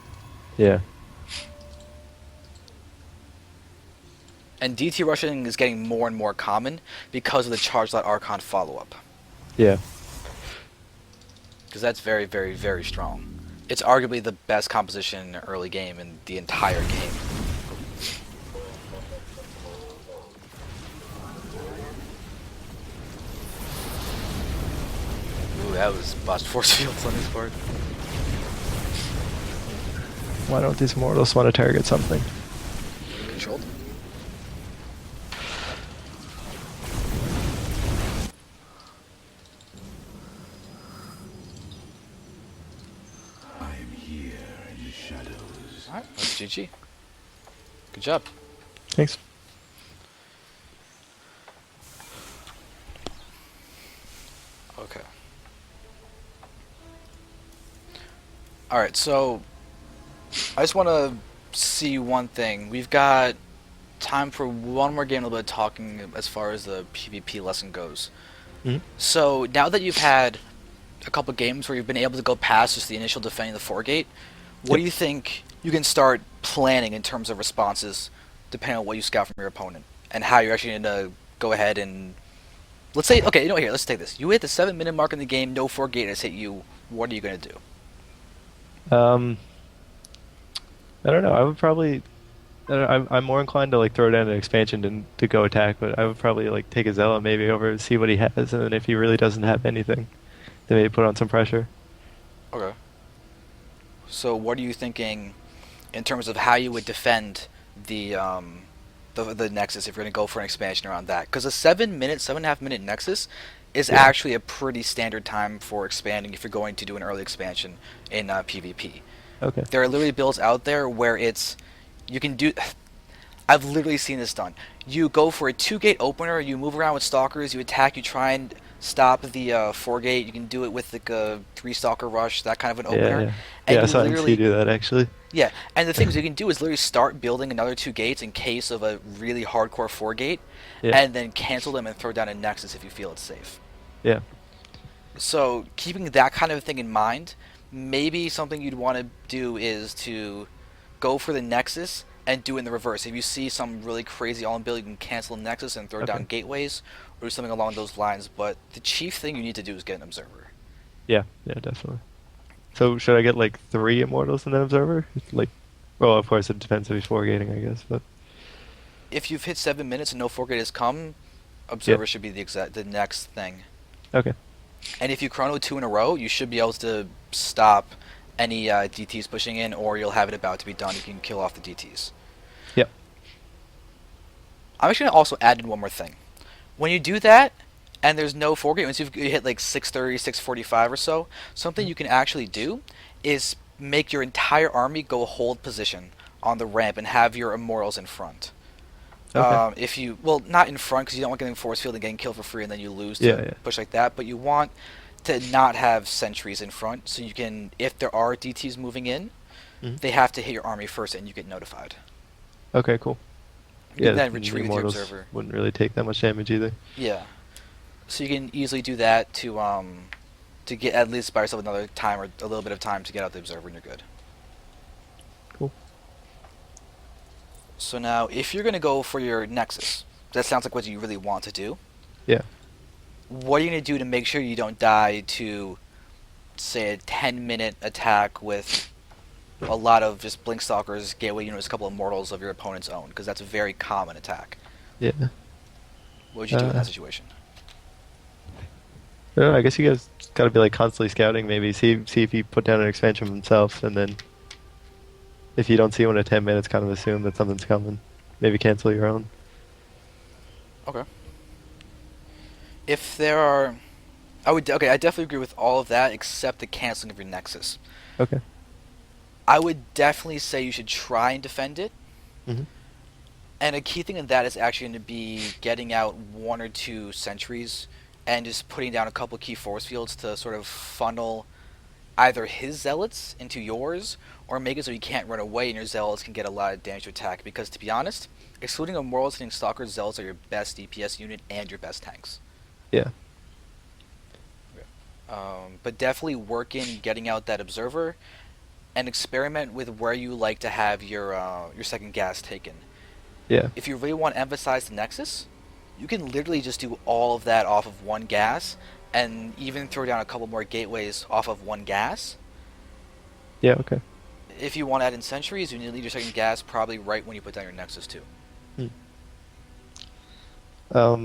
Yeah. And DT rushing is getting more and more common because of the Charge Light Archon follow-up. Yeah. Because that's very, very, very strong. It's arguably the best composition in the early game in the entire game. Ooh, that was botched force fields on his part. Why don't these mortals want to target something? Controlled. I am here in the shadows. Alright, that's GG. Good job. Thanks. Okay. Alright, so I just want to see one thing. We've got time for one more game, a little bit of talking as far as the PvP lesson goes. Mhm. So now that you've had a couple games where you've been able to go past just the initial defending the 4-gate, what Yep. do you think you can start planning in terms of responses depending on what you scout from your opponent and how you're actually going to go ahead and Let's say, okay, you know what, here, let's take this. You hit the 7-minute mark in the game, no 4-gate has hit you. What are you going to do? Um, I don't know. I would probably. I don't know, I'm more inclined to like throw down an expansion than to go attack, but I would probably like take a Zealot maybe over, see what he has, and then if he really doesn't have anything, then maybe put on some pressure. Okay. So what are you thinking in terms of how you would defend the Nexus if you're going to go for an expansion around that? Because a 7-minute, 7.5 minute Nexus is Yeah. actually a pretty standard time for expanding if you're going to do an early expansion in PvP. Okay. There are literally builds out there where you can do. I've literally seen this done. You go for a 2-gate opener, you move around with stalkers, you attack, you try and stop the 4-gate. You can do it with like a 3-stalker rush, that kind of an opener. Yeah. And Yeah, I you saw MC do that actually. yeah, and the things you can do is literally start building another 2 gates in case of a really hardcore 4-gate, Yeah. and then cancel them and throw down a Nexus if you feel it's safe. Yeah. So keeping that kind of thing in mind, maybe something you'd want to do is to go for the Nexus and do it in the reverse. If you see some really crazy all-in build, you can cancel the Nexus and throw down gateways or do something along those lines. But the chief thing you need to do is get an Observer. Yeah. Yeah, definitely. So should I get like 3 Immortals and then Observer? Like, well, of course it depends if he's 4-gating, I guess, but If you've hit 7 minutes and no 4-gate has come, Observer should be the next thing. okay. And if you chrono 2 in a row, you should be able to stop any DTs pushing in, or you'll have it about to be done. You can kill off the DTs. Yep. I'm actually going to also add in one more thing. When you do that, and there's no 4-gate, once you hit like 630, 645 or so, something you can actually do is make your entire army go hold position on the ramp and have your Immortals in front. Okay. If you, well, not in front because you don't want getting force field and getting killed for free and then you lose to Yeah. push like that, but you want to not have sentries in front, so you can, if there are DTs moving in, Mhm. they have to hit your army first and you get notified. Okay, cool. You Yeah, can then the retreat with your Immortals Observer. wouldn't really take that much damage either. Yeah. So you can easily do that to get at least buy yourself another time or a little bit of time to get out the Observer and you're good. Cool. So now, if you're going to go for your Nexus, that sounds like what you really want to do. Yeah. What are you going to do to make sure you don't die to, say, a 10-minute attack with a lot of just Blink Stalkers, Gateway Units, a couple of Mortals of your opponent's own? Because that's a very common attack. Yeah. What would you do in that situation? I don't know, I guess you guys gotta be like constantly scouting, maybe see if you put down an expansion himself, and then if you don't see one at 10 minutes, kind of assume that something's coming. Maybe cancel your own. Okay. If there are... Okay, I definitely agree with all of that except the canceling of your Nexus. Okay. I would definitely say you should try and defend it. Mm-hmm. And a key thing in that is actually going to be getting out 1 or 2 sentries and just putting down a couple key force fields to sort of funnel either his zealots into yours or make it so you can't run away and your zealots can get a lot of damage to attack. Because to be honest, excluding Immortals hitting Stalkers, zealots are your best DPS unit and your best tanks. Yeah. But definitely work in getting out that Observer and experiment with where you like to have your second gas taken. Yeah. If you really want to emphasize the Nexus, you can literally just do all of that off of 1 gas and even throw down a couple more gateways off of 1 gas. Yeah, okay. If you want to add in sentries, you need to leave your second gas probably right when you put down your Nexus too. How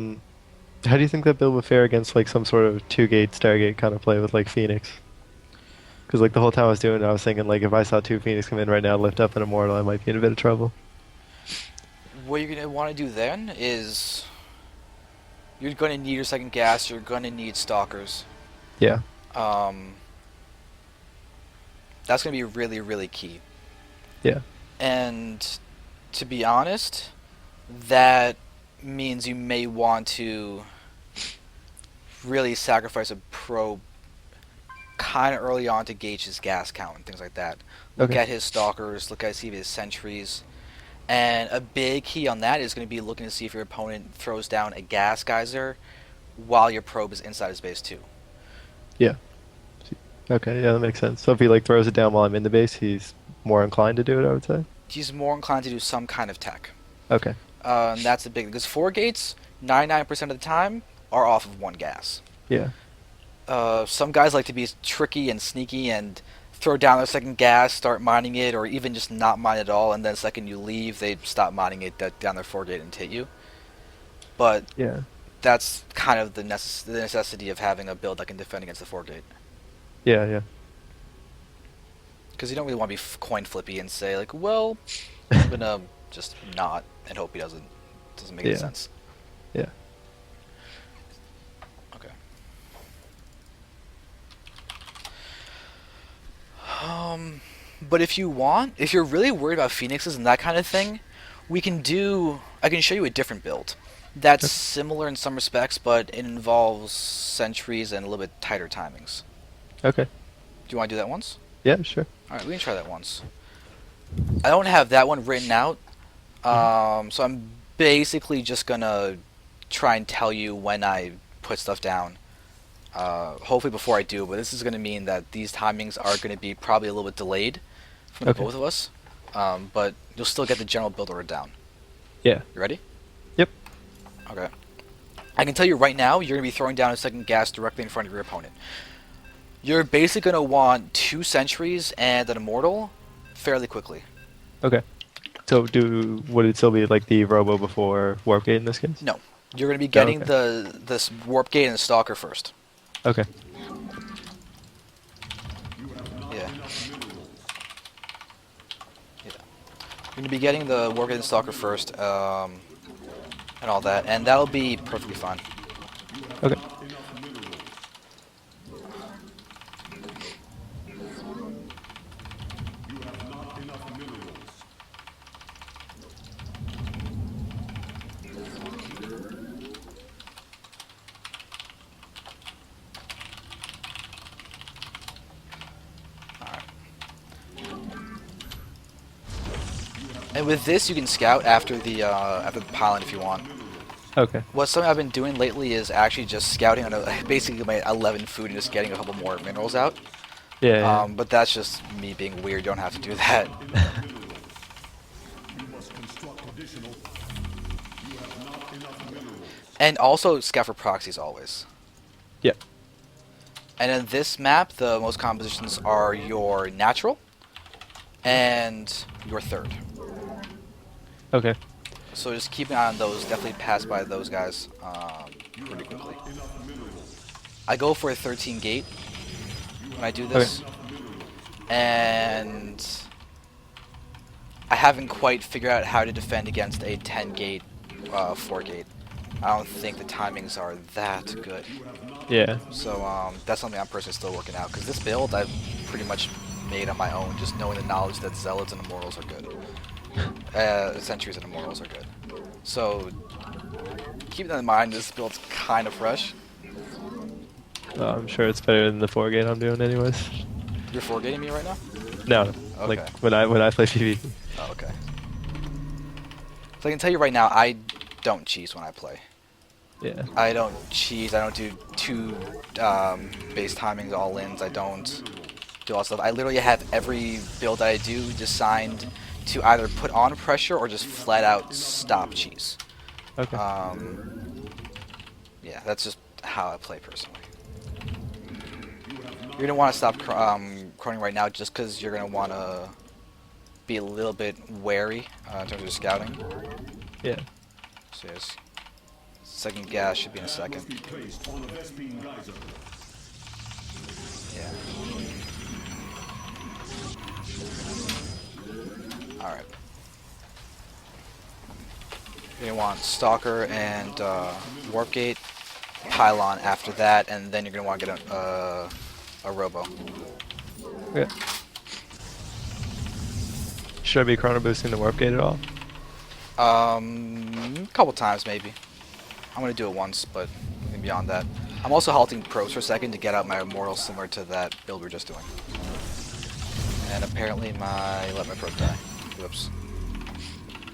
do you think that build would fare against like some sort of 2-gate Stargate kind of play with like Phoenix? Because like the whole time I was doing it, I was thinking like if I saw 2 Phoenix come in right now, lift up an Immortal, I might be in a bit of trouble. What you're going to want to do then is you're going to need your second gas, you're going to need Stalkers. Yeah. That's going to be really, really key. Yeah. And to be honest, that means you may want to really sacrifice a probe kind of early on to gauge his gas count and things like that. Look Okay. at his Stalkers, look at see if his sentries. And a big key on that is going to be looking to see if your opponent throws down a gas geyser while your probe is inside his base too. Yeah. Okay, yeah, that makes sense. So if he like throws it down while I'm in the base, he's more inclined to do it, I would say. He's more inclined to do some kind of tech. Okay. And that's a big, because 4 gates, 99% of the time, are off of one gas. Yeah. Some guys like to be tricky and sneaky and throw down their second gas, start mining it, or even just not mine at all, and then the second you leave, they stop mining it down their 4 gate and hit you. But Yeah. that's kind of the necessity of having a build that can defend against the 4 gate. Yeah. Yeah. Because you don't really want to be coin flippy and say, like, well, I'm going to just not and hope he doesn't make any Yeah. sense. Yeah. Okay. But if you want, if you're really worried about phoenixes and that kind of thing, I can show you a different build that's similar in some respects, but it involves sentries and a little bit tighter timings. Okay. Do you want to do that once? Yeah. Sure. Alright, we can try that once. I don't have that one written out, so I'm basically just gonna try and tell you when I put stuff down. Hopefully before I do, but this is gonna mean that these timings are gonna be probably a little bit delayed from Okay. both of us, but you'll still get the general build order down. Yeah. You ready? Yep. Okay. I can tell you right now, you're gonna be throwing down a second gas directly in front of your opponent. You're basically gonna want 2 sentries and an immortal fairly quickly. Okay. So would it still be like the Robo before Warp Gate in this case? No, you're gonna be getting okay. this warp gate and the stalker first. Okay. Yeah. You're gonna be getting the warp gate and stalker first, and all that, and that'll be perfectly fine. Okay. And with this, you can scout after the pylon if you want. Okay. What's something I've been doing lately is actually just scouting on basically my 11 food and just getting a couple more minerals out. Yeah. Yeah. But that's just me being weird. You don't have to do that. And also scout for proxies always. Yeah. And in this map, the most common positions are your natural and your third. Okay. So just keep an eye on those. Definitely pass by those guys pretty quickly. I go for a 13 gate when I do this. Okay. And I haven't quite figured out how to defend against a 10 gate, 4 gate. I don't think the timings are that good. Yeah. So that's something I'm personally still working out. Because this build I've pretty much made on my own, just knowing the knowledge that Zealots and Immortals are good. Sentries and Immortals are good. So keep that in mind, this build's kind of fresh. I'm sure it's better than the 4 gate I'm doing anyways. You're 4-gating me right now? No. Okay. Like when I play PvP. Oh, okay. So I can tell you right now, I don't cheese when I play. Yeah. I don't cheese. I don't do 2 base timings all-ins. I don't do all that stuff. I literally have every build that I do designed to either put on pressure or just flat out stop cheese. Okay. Yeah, that's just how I play personally. You're gonna want to stop croning right now, just because you're gonna want to be a little bit wary in terms of scouting. Yeah. So yes, second gas should be in a second. Yeah. All right. You're gonna want stalker and warp gate, pylon after that, and then you're gonna want to get a robo. Okay. Should I be chrono boosting the warp gate at all? A couple times maybe. I'm gonna do it once, but nothing beyond that. I'm also halting probes for a second to get out my immortal, similar to that build we are just doing. And apparently let my probe die. Whoops.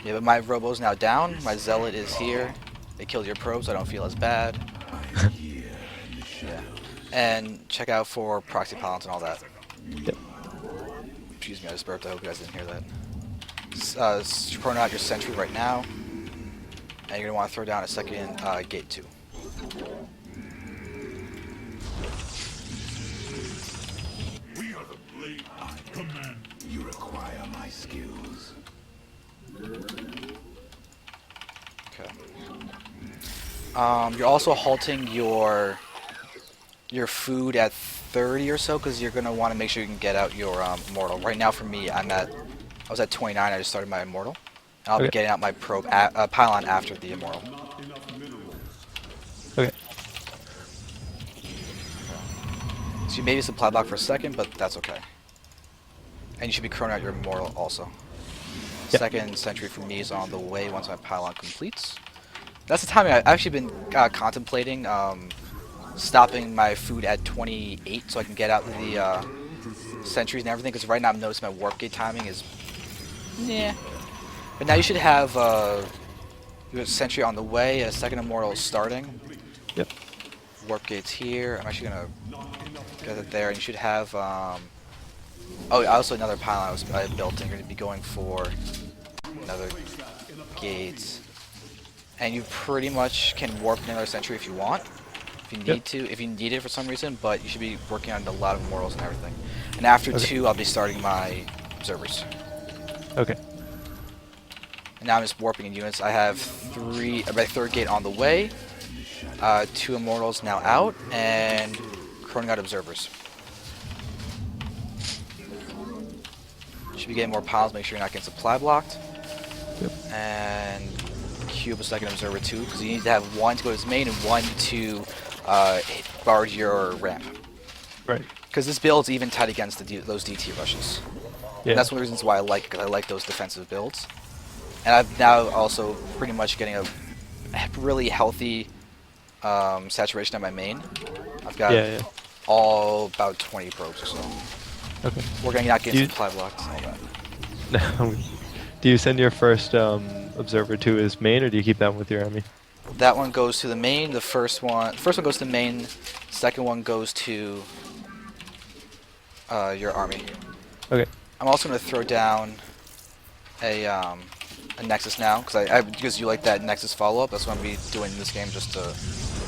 Yeah, but my robo's now down. My zealot is here. They killed your probe, so I don't feel as bad. Yeah. And check out for proxy pylons and all that. Yep. Excuse me, I just burped. I hope you guys didn't hear that. Chrono out your sentry right now. And you're going to want to throw down a second gate 2. We are the blade. I command. You require my skills. Okay. You're also halting your food at 30 or so because you're gonna want to make sure you can get out your immortal. Right now, for me, I was at 29. I just started my immortal, and I'll be Okay. getting out my pylon after the immortal. Okay. So you maybe supply block for a second, but that's okay. And you should be chroning out your immortal also. Yep. Second sentry for me is on the way once my pylon completes. That's the timing I've actually been contemplating stopping my food at 28 so I can get out the sentries and everything, because right now I'm noticing my warp gate timing is yeah. But now you should have your sentry on the way, a second immortal starting. Yep. Warp gates here. I'm actually gonna get it there, and you should have oh, also another pylon I built, and you're gonna be going for another gate. And you pretty much can warp another sentry if you want, if you need to, if you need it for some reason, but you should be working on a lot of immortals and everything. And after Okay. 2, I'll be starting my observers. Okay. And now I'm just warping in units. I have my third gate on the way, 2 immortals now out, and chroning out observers. Should be getting more piles, make sure you're not getting supply blocked. Yep. And cube a second observer too, because you need to have 1 to go to his main and 1 to guard your ramp. Right. Because this build's even tight against those DT rushes. Yeah. And that's one of the reasons why I like those defensive builds. And I'm now also pretty much getting a really healthy saturation on my main. I've got all about 20 probes or so. Okay. We're gonna not get supply blocked and all that. Do you send your first observer to his main, or do you keep that with your army? That one goes to the main. The first one goes to the main. Second one goes to your army. Okay. I'm also gonna throw down a Nexus now, because you like that Nexus follow-up. That's what I'm gonna be doing in this game, just to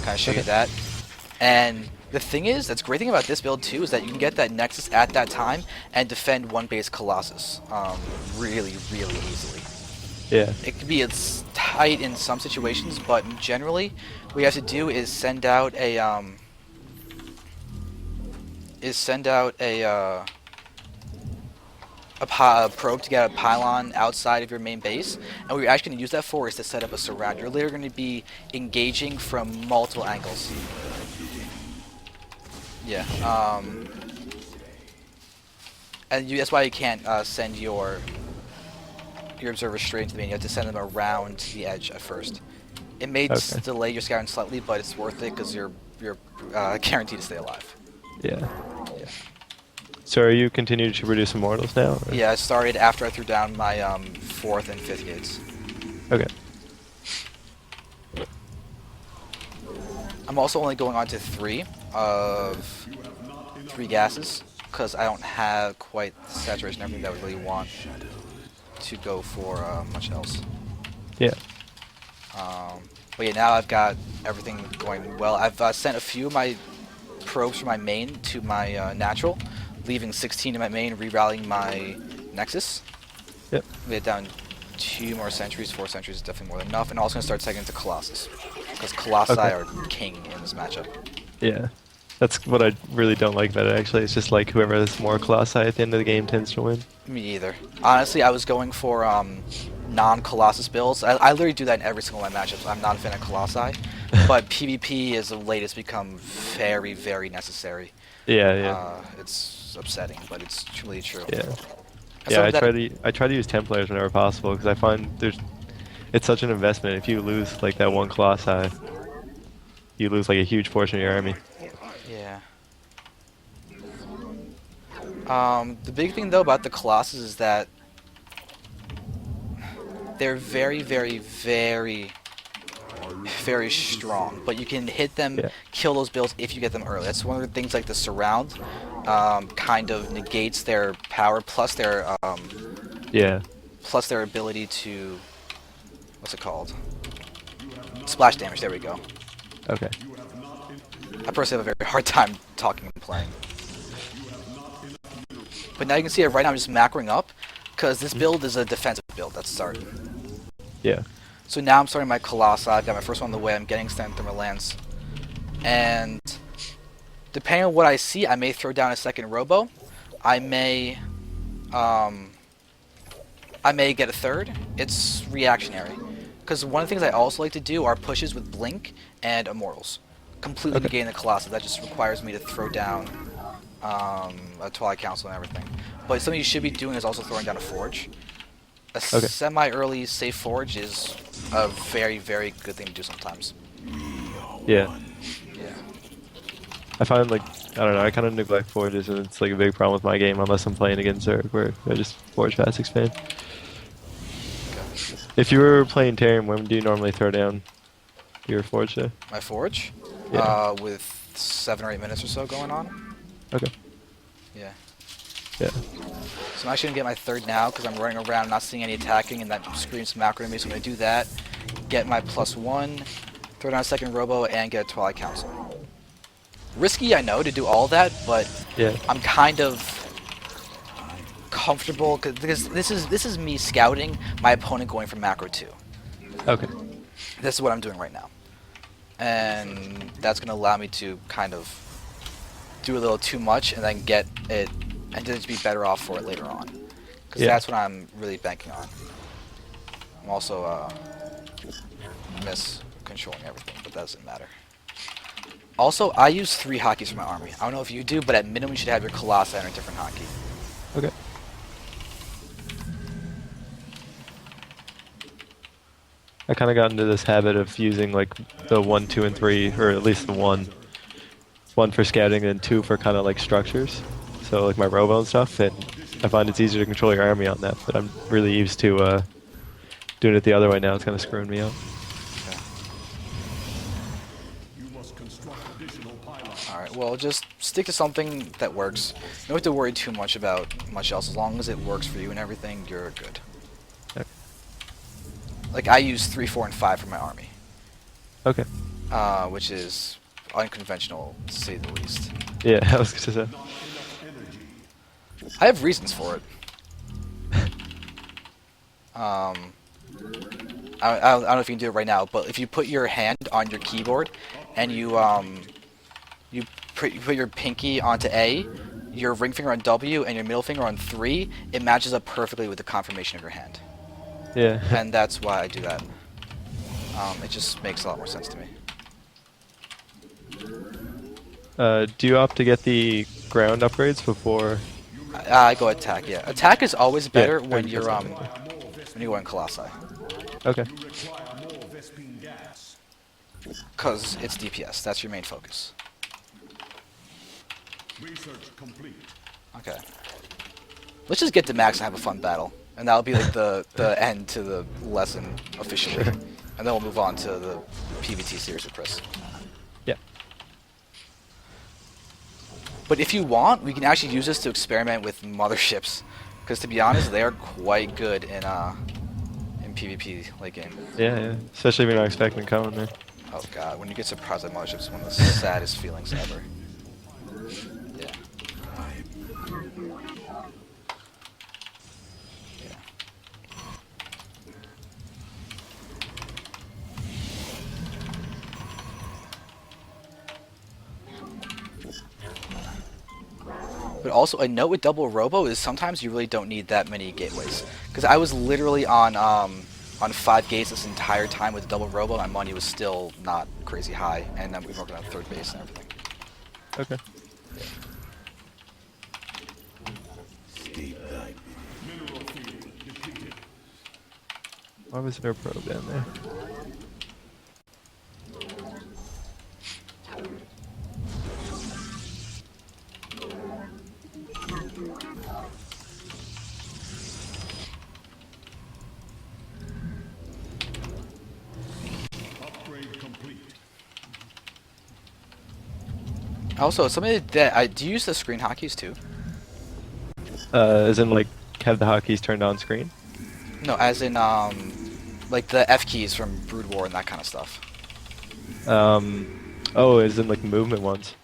kind of show you that. And the thing is, that's the great thing about this build too, is that you can get that Nexus at that time and defend one base Colossus really, really easily. Yeah. It can be tight in some situations, but generally, what you have to do is send out a probe to get a pylon outside of your main base, and what you're actually going to use that for is to set up a surround. You're literally going to be engaging from multiple angles. Yeah. And that's why you can't send your observers straight into the main. You have to send them around the edge at first. It may delay your scouting slightly, but it's worth it because you're guaranteed to stay alive. Yeah. So are you continuing to produce immortals now? Or? Yeah, I started after I threw down my 4th and 5th gates. Okay. I'm also only going on to 3 of 3 gases because I don't have quite the saturation and everything that I would really want to go for much else. Yeah. But yeah, now I've got everything going well. I've sent a few of my probes from my main to my natural, leaving 16 in my main, re-rallying my Nexus. Yep. We get down 2 more sentries, 4 sentries is definitely more than enough, and also going to start taking into Colossus, because Colossi are king in this matchup. Yeah. That's what I really don't like about it, actually. It's just like whoever has more Colossi at the end of the game tends to win. Me either. Honestly, I was going for non-Colossus builds. I literally do that in every single one of my matchups. I'm not a fan of Colossi, but PvP as of late has become very, very necessary. Yeah. It's upsetting, but it's truly true. Yeah. And Yeah, I try to use Templars whenever possible, because I find it's such an investment. If you lose like that one Colossi, you lose like a huge portion of your army. Yeah. The big thing though about the Colossus is that they're very, very, very, very strong. But you can hit them, kill those builds if you get them early. That's one of the things, like the surround kind of negates their power, plus their ability to, what's it called? Splash damage. There we go. Okay. I personally have a very hard time talking and playing. But now you can see it right now I'm just macroing up, because this build is a defensive build, that's the start. Yeah. So now I'm starting my Colossi, I've got my first one on the way, I'm getting Stand Thermal Lance. And depending on what I see, I may throw down a second Robo. I may get a third. It's reactionary. Because one of the things I also like to do are pushes with Blink and Immortals. Completely negating the Colossus. That just requires me to throw down a Twilight Council and everything. But something you should be doing is also throwing down a Forge. A semi-early safe Forge is a very, very good thing to do sometimes. Yeah. Yeah. I find like I don't know. I kind of neglect forges, and it's like a big problem with my game unless I'm playing against Zerg, where I just forge fast expand. If you were playing Terran, when do you normally throw down your forge there? My Forge? Yeah. With 7 or 8 minutes or so going on. Okay. Yeah. Yeah. So I'm actually going to get my third now because I'm running around not seeing any attacking and that screams macro to me. So I'm going to do that, get my +1, throw down a second Robo, and get a Twilight Council. Risky, I know, to do all that, but Yeah. I'm kind of comfortable because this is me scouting my opponent going for macro 2. Okay. This is what I'm doing right now. And that's going to allow me to kind of do a little too much and then get it and just be better off for it later on. Because that's what I'm really banking on. I'm also controlling everything, but that doesn't matter. Also, I use 3 hotkeys for my army. I don't know if you do, but at minimum you should have your Colossi and a different hotkey. Okay. I kind of got into this habit of using like the 1, 2, and 3, or at least the 1 for scouting and 2 for kind of like structures. So like my Robo and stuff, and I find it's easier to control your army on that. But I'm really used to doing it the other way now. It's kind of screwing me up. Alright, well, just stick to something that works. You don't have to worry too much about much else. As long as it works for you and everything, you're good. Okay. Like, I use 3, 4, and 5 for my army. Okay. Which is unconventional, to say the least. Yeah, I was gonna say. I have reasons for it. I don't know if you can do it right now, but if you put your hand on your keyboard and you put your pinky onto A, your ring finger on W, and your middle finger on 3, it matches up perfectly with the conformation of your hand. Yeah. And that's why I do that. It just makes a lot more sense to me. Do you opt to get the ground upgrades before? I go attack, yeah. Attack is always better when that's you're not when you go in Colossi. Okay. Because it's DPS, that's your main focus. Research complete. Okay. Let's just get to max and have a fun battle. And that'll be like the end to the lesson officially. Sure. And then we'll move on to the PvT series with Chris. Yeah. But if you want, we can actually use this to experiment with motherships. Because to be honest, they are quite good in PvP late game. Yeah, yeah. Especially if you're not expecting it coming, man. Oh god, when you get surprised at motherships, it's one of the saddest feelings ever. Yeah. But also, a note with double robo is sometimes you really don't need that many gateways. Because I was literally on 5 gates this entire time with double robo, and my money was still not crazy high, and then we were working on 3rd base and everything. Okay. Why was there a probe down there? Upgrade complete. Also, something that do you use the screen hotkeys too? As in like have the hotkeys turned on screen? No, as in like the F keys from Brood War and that kind of stuff. Oh, it's in like movement ones.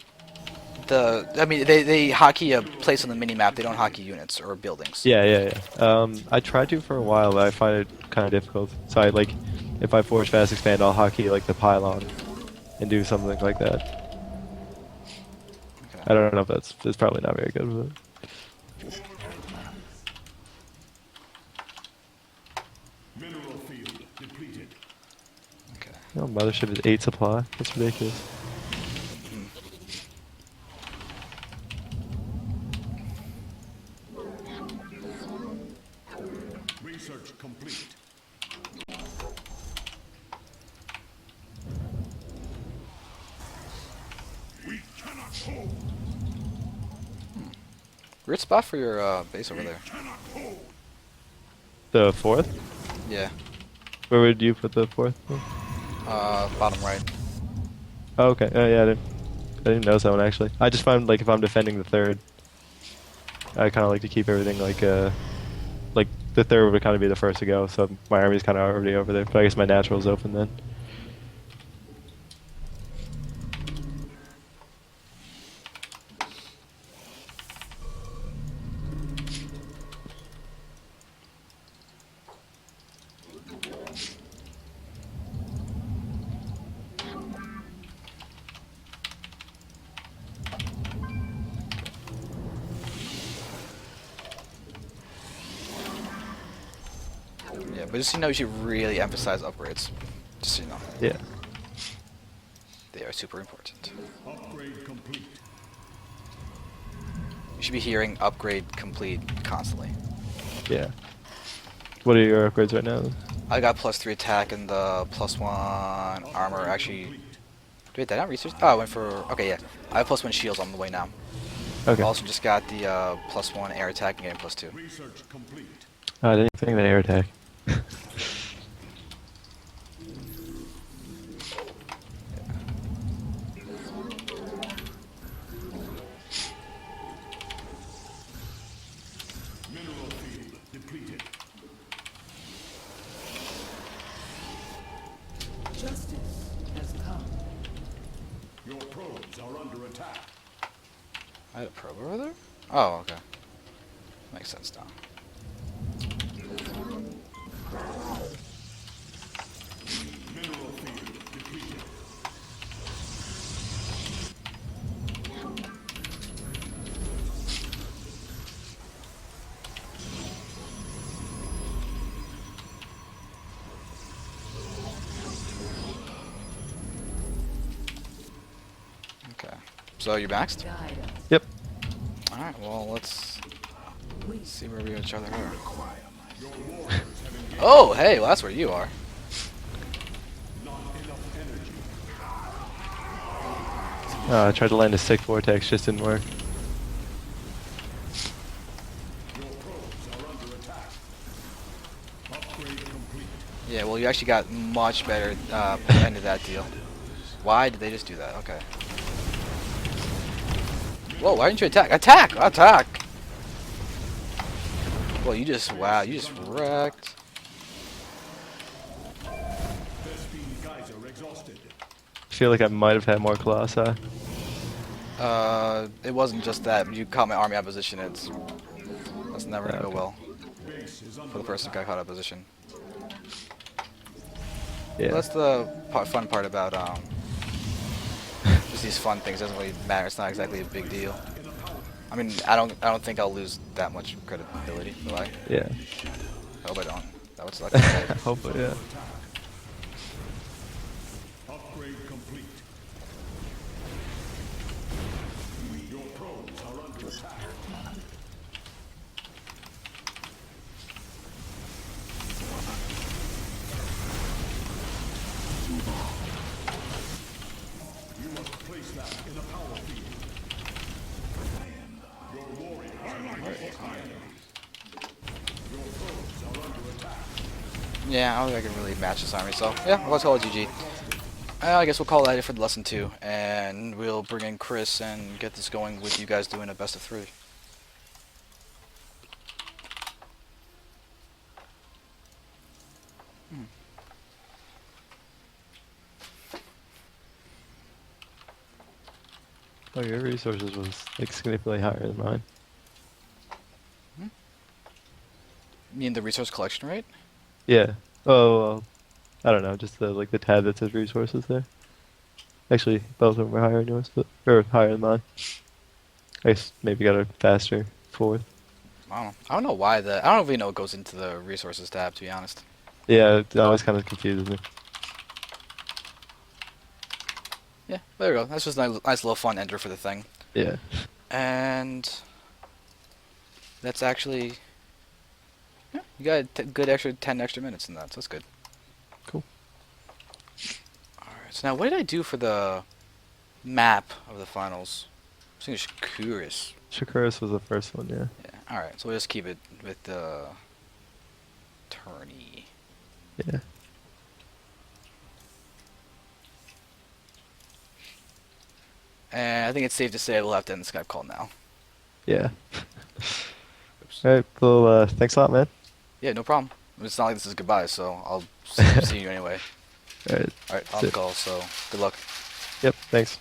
I mean, they hotkey a place on the mini map. They don't hotkey units or buildings. Yeah, yeah, yeah. I tried to for a while, but I find it kind of difficult. So I like, if I forge fast expand, I'll hotkey like the pylon and do something like that. I Okay. don't know if that's probably not very good, Mineral field depleted. Okay. but mothership is 8 supply. That's ridiculous. Research complete. We cannot hold. Weird spot for your base over there. Cannot hold. The fourth? Yeah. Where would you put the fourth? Bottom right. Oh, okay. Yeah, I didn't notice that one actually. I just find like if I'm defending the third, I kind of like to keep everything like the third would kind of be the first to go, so my army's kind of already over there. But I guess my natural's open then. Yeah, but just so you know, you should really emphasize upgrades. Just so you know, Yeah. they are super important. Upgrade complete. You should be hearing upgrade complete constantly. Yeah. What are your upgrades right now? I got +3 attack and the +1 armor. Actually, wait, did I not research? Oh, I went for. Okay, yeah. I have +1 shields on the way now. Okay. Also, just got the +1 air attack and getting +2. Research complete. I didn't think of an air attack. Mineral field depleted. Justice has come. Your probes are under attack. I had a probe over there? Oh, okay. Makes sense now. Mineral field depleted. Okay. So you're maxed? Guide us. Yep. Alright, well, let's see where we each other are. Your warriors have engaged. Oh, hey, well, that's where you are. Not enough energy. I tried to land a sick vortex, just didn't work. Your probes are under attack. Upgrade complete. Yeah, well, you actually got much better end of that deal. Why did they just do that? Okay. Whoa, why didn't you attack? Attack! Attack! Well, you just, wow, you just wrecked. Vespene geyser exhausted. I feel like I might have had more colossi. It wasn't just that. You caught my army out of position. That's never gonna go Okay. well Base is under for the person who got caught out of position. Yeah. That's the fun part about just these fun things. Doesn't really matter. It's not exactly a big deal. I mean, I don't think I'll lose that much credibility. Will I? Yeah. I hope I don't. That would suck. Hopefully, yeah. upgrade complete. Your probes are under attack. You must place that in a power field. Your warriors have engaged the enemy. Your probes are under attack. Yeah, I don't think I can really match this army. So yeah, let's call it GG. I guess we'll call that it for lesson 2, and we'll bring in Chris and get this going with you guys doing a best of 3. Oh, your resources was like significantly higher than mine. You mean the resource collection rate? Yeah. Oh, well, I don't know. Just the like the tab that says resources there. Actually, both of them were higher than yours, but or higher than mine. I guess maybe got a faster fourth. I don't know why I don't really know what goes into the resources tab, to be honest. Yeah, it always kind of confuses me. Yeah, there we go. That's just a nice little fun ender for the thing. Yeah. And that's actually, yeah, you got a good extra 10 extra minutes in that, so that's good. Cool. Alright, so now what did I do for the map of the finals? I'm just curious. Shakuras was the first one, yeah. Yeah, alright, so we'll just keep it with the tourney. Yeah. And I think it's safe to say we'll have to end the Skype call now. Yeah. Oops. Alright, well, thanks a lot, man. Yeah, no problem. It's not like this is goodbye, so I'll see you anyway. Alright. Alright, on See the ya. call, so good luck. Yep, thanks.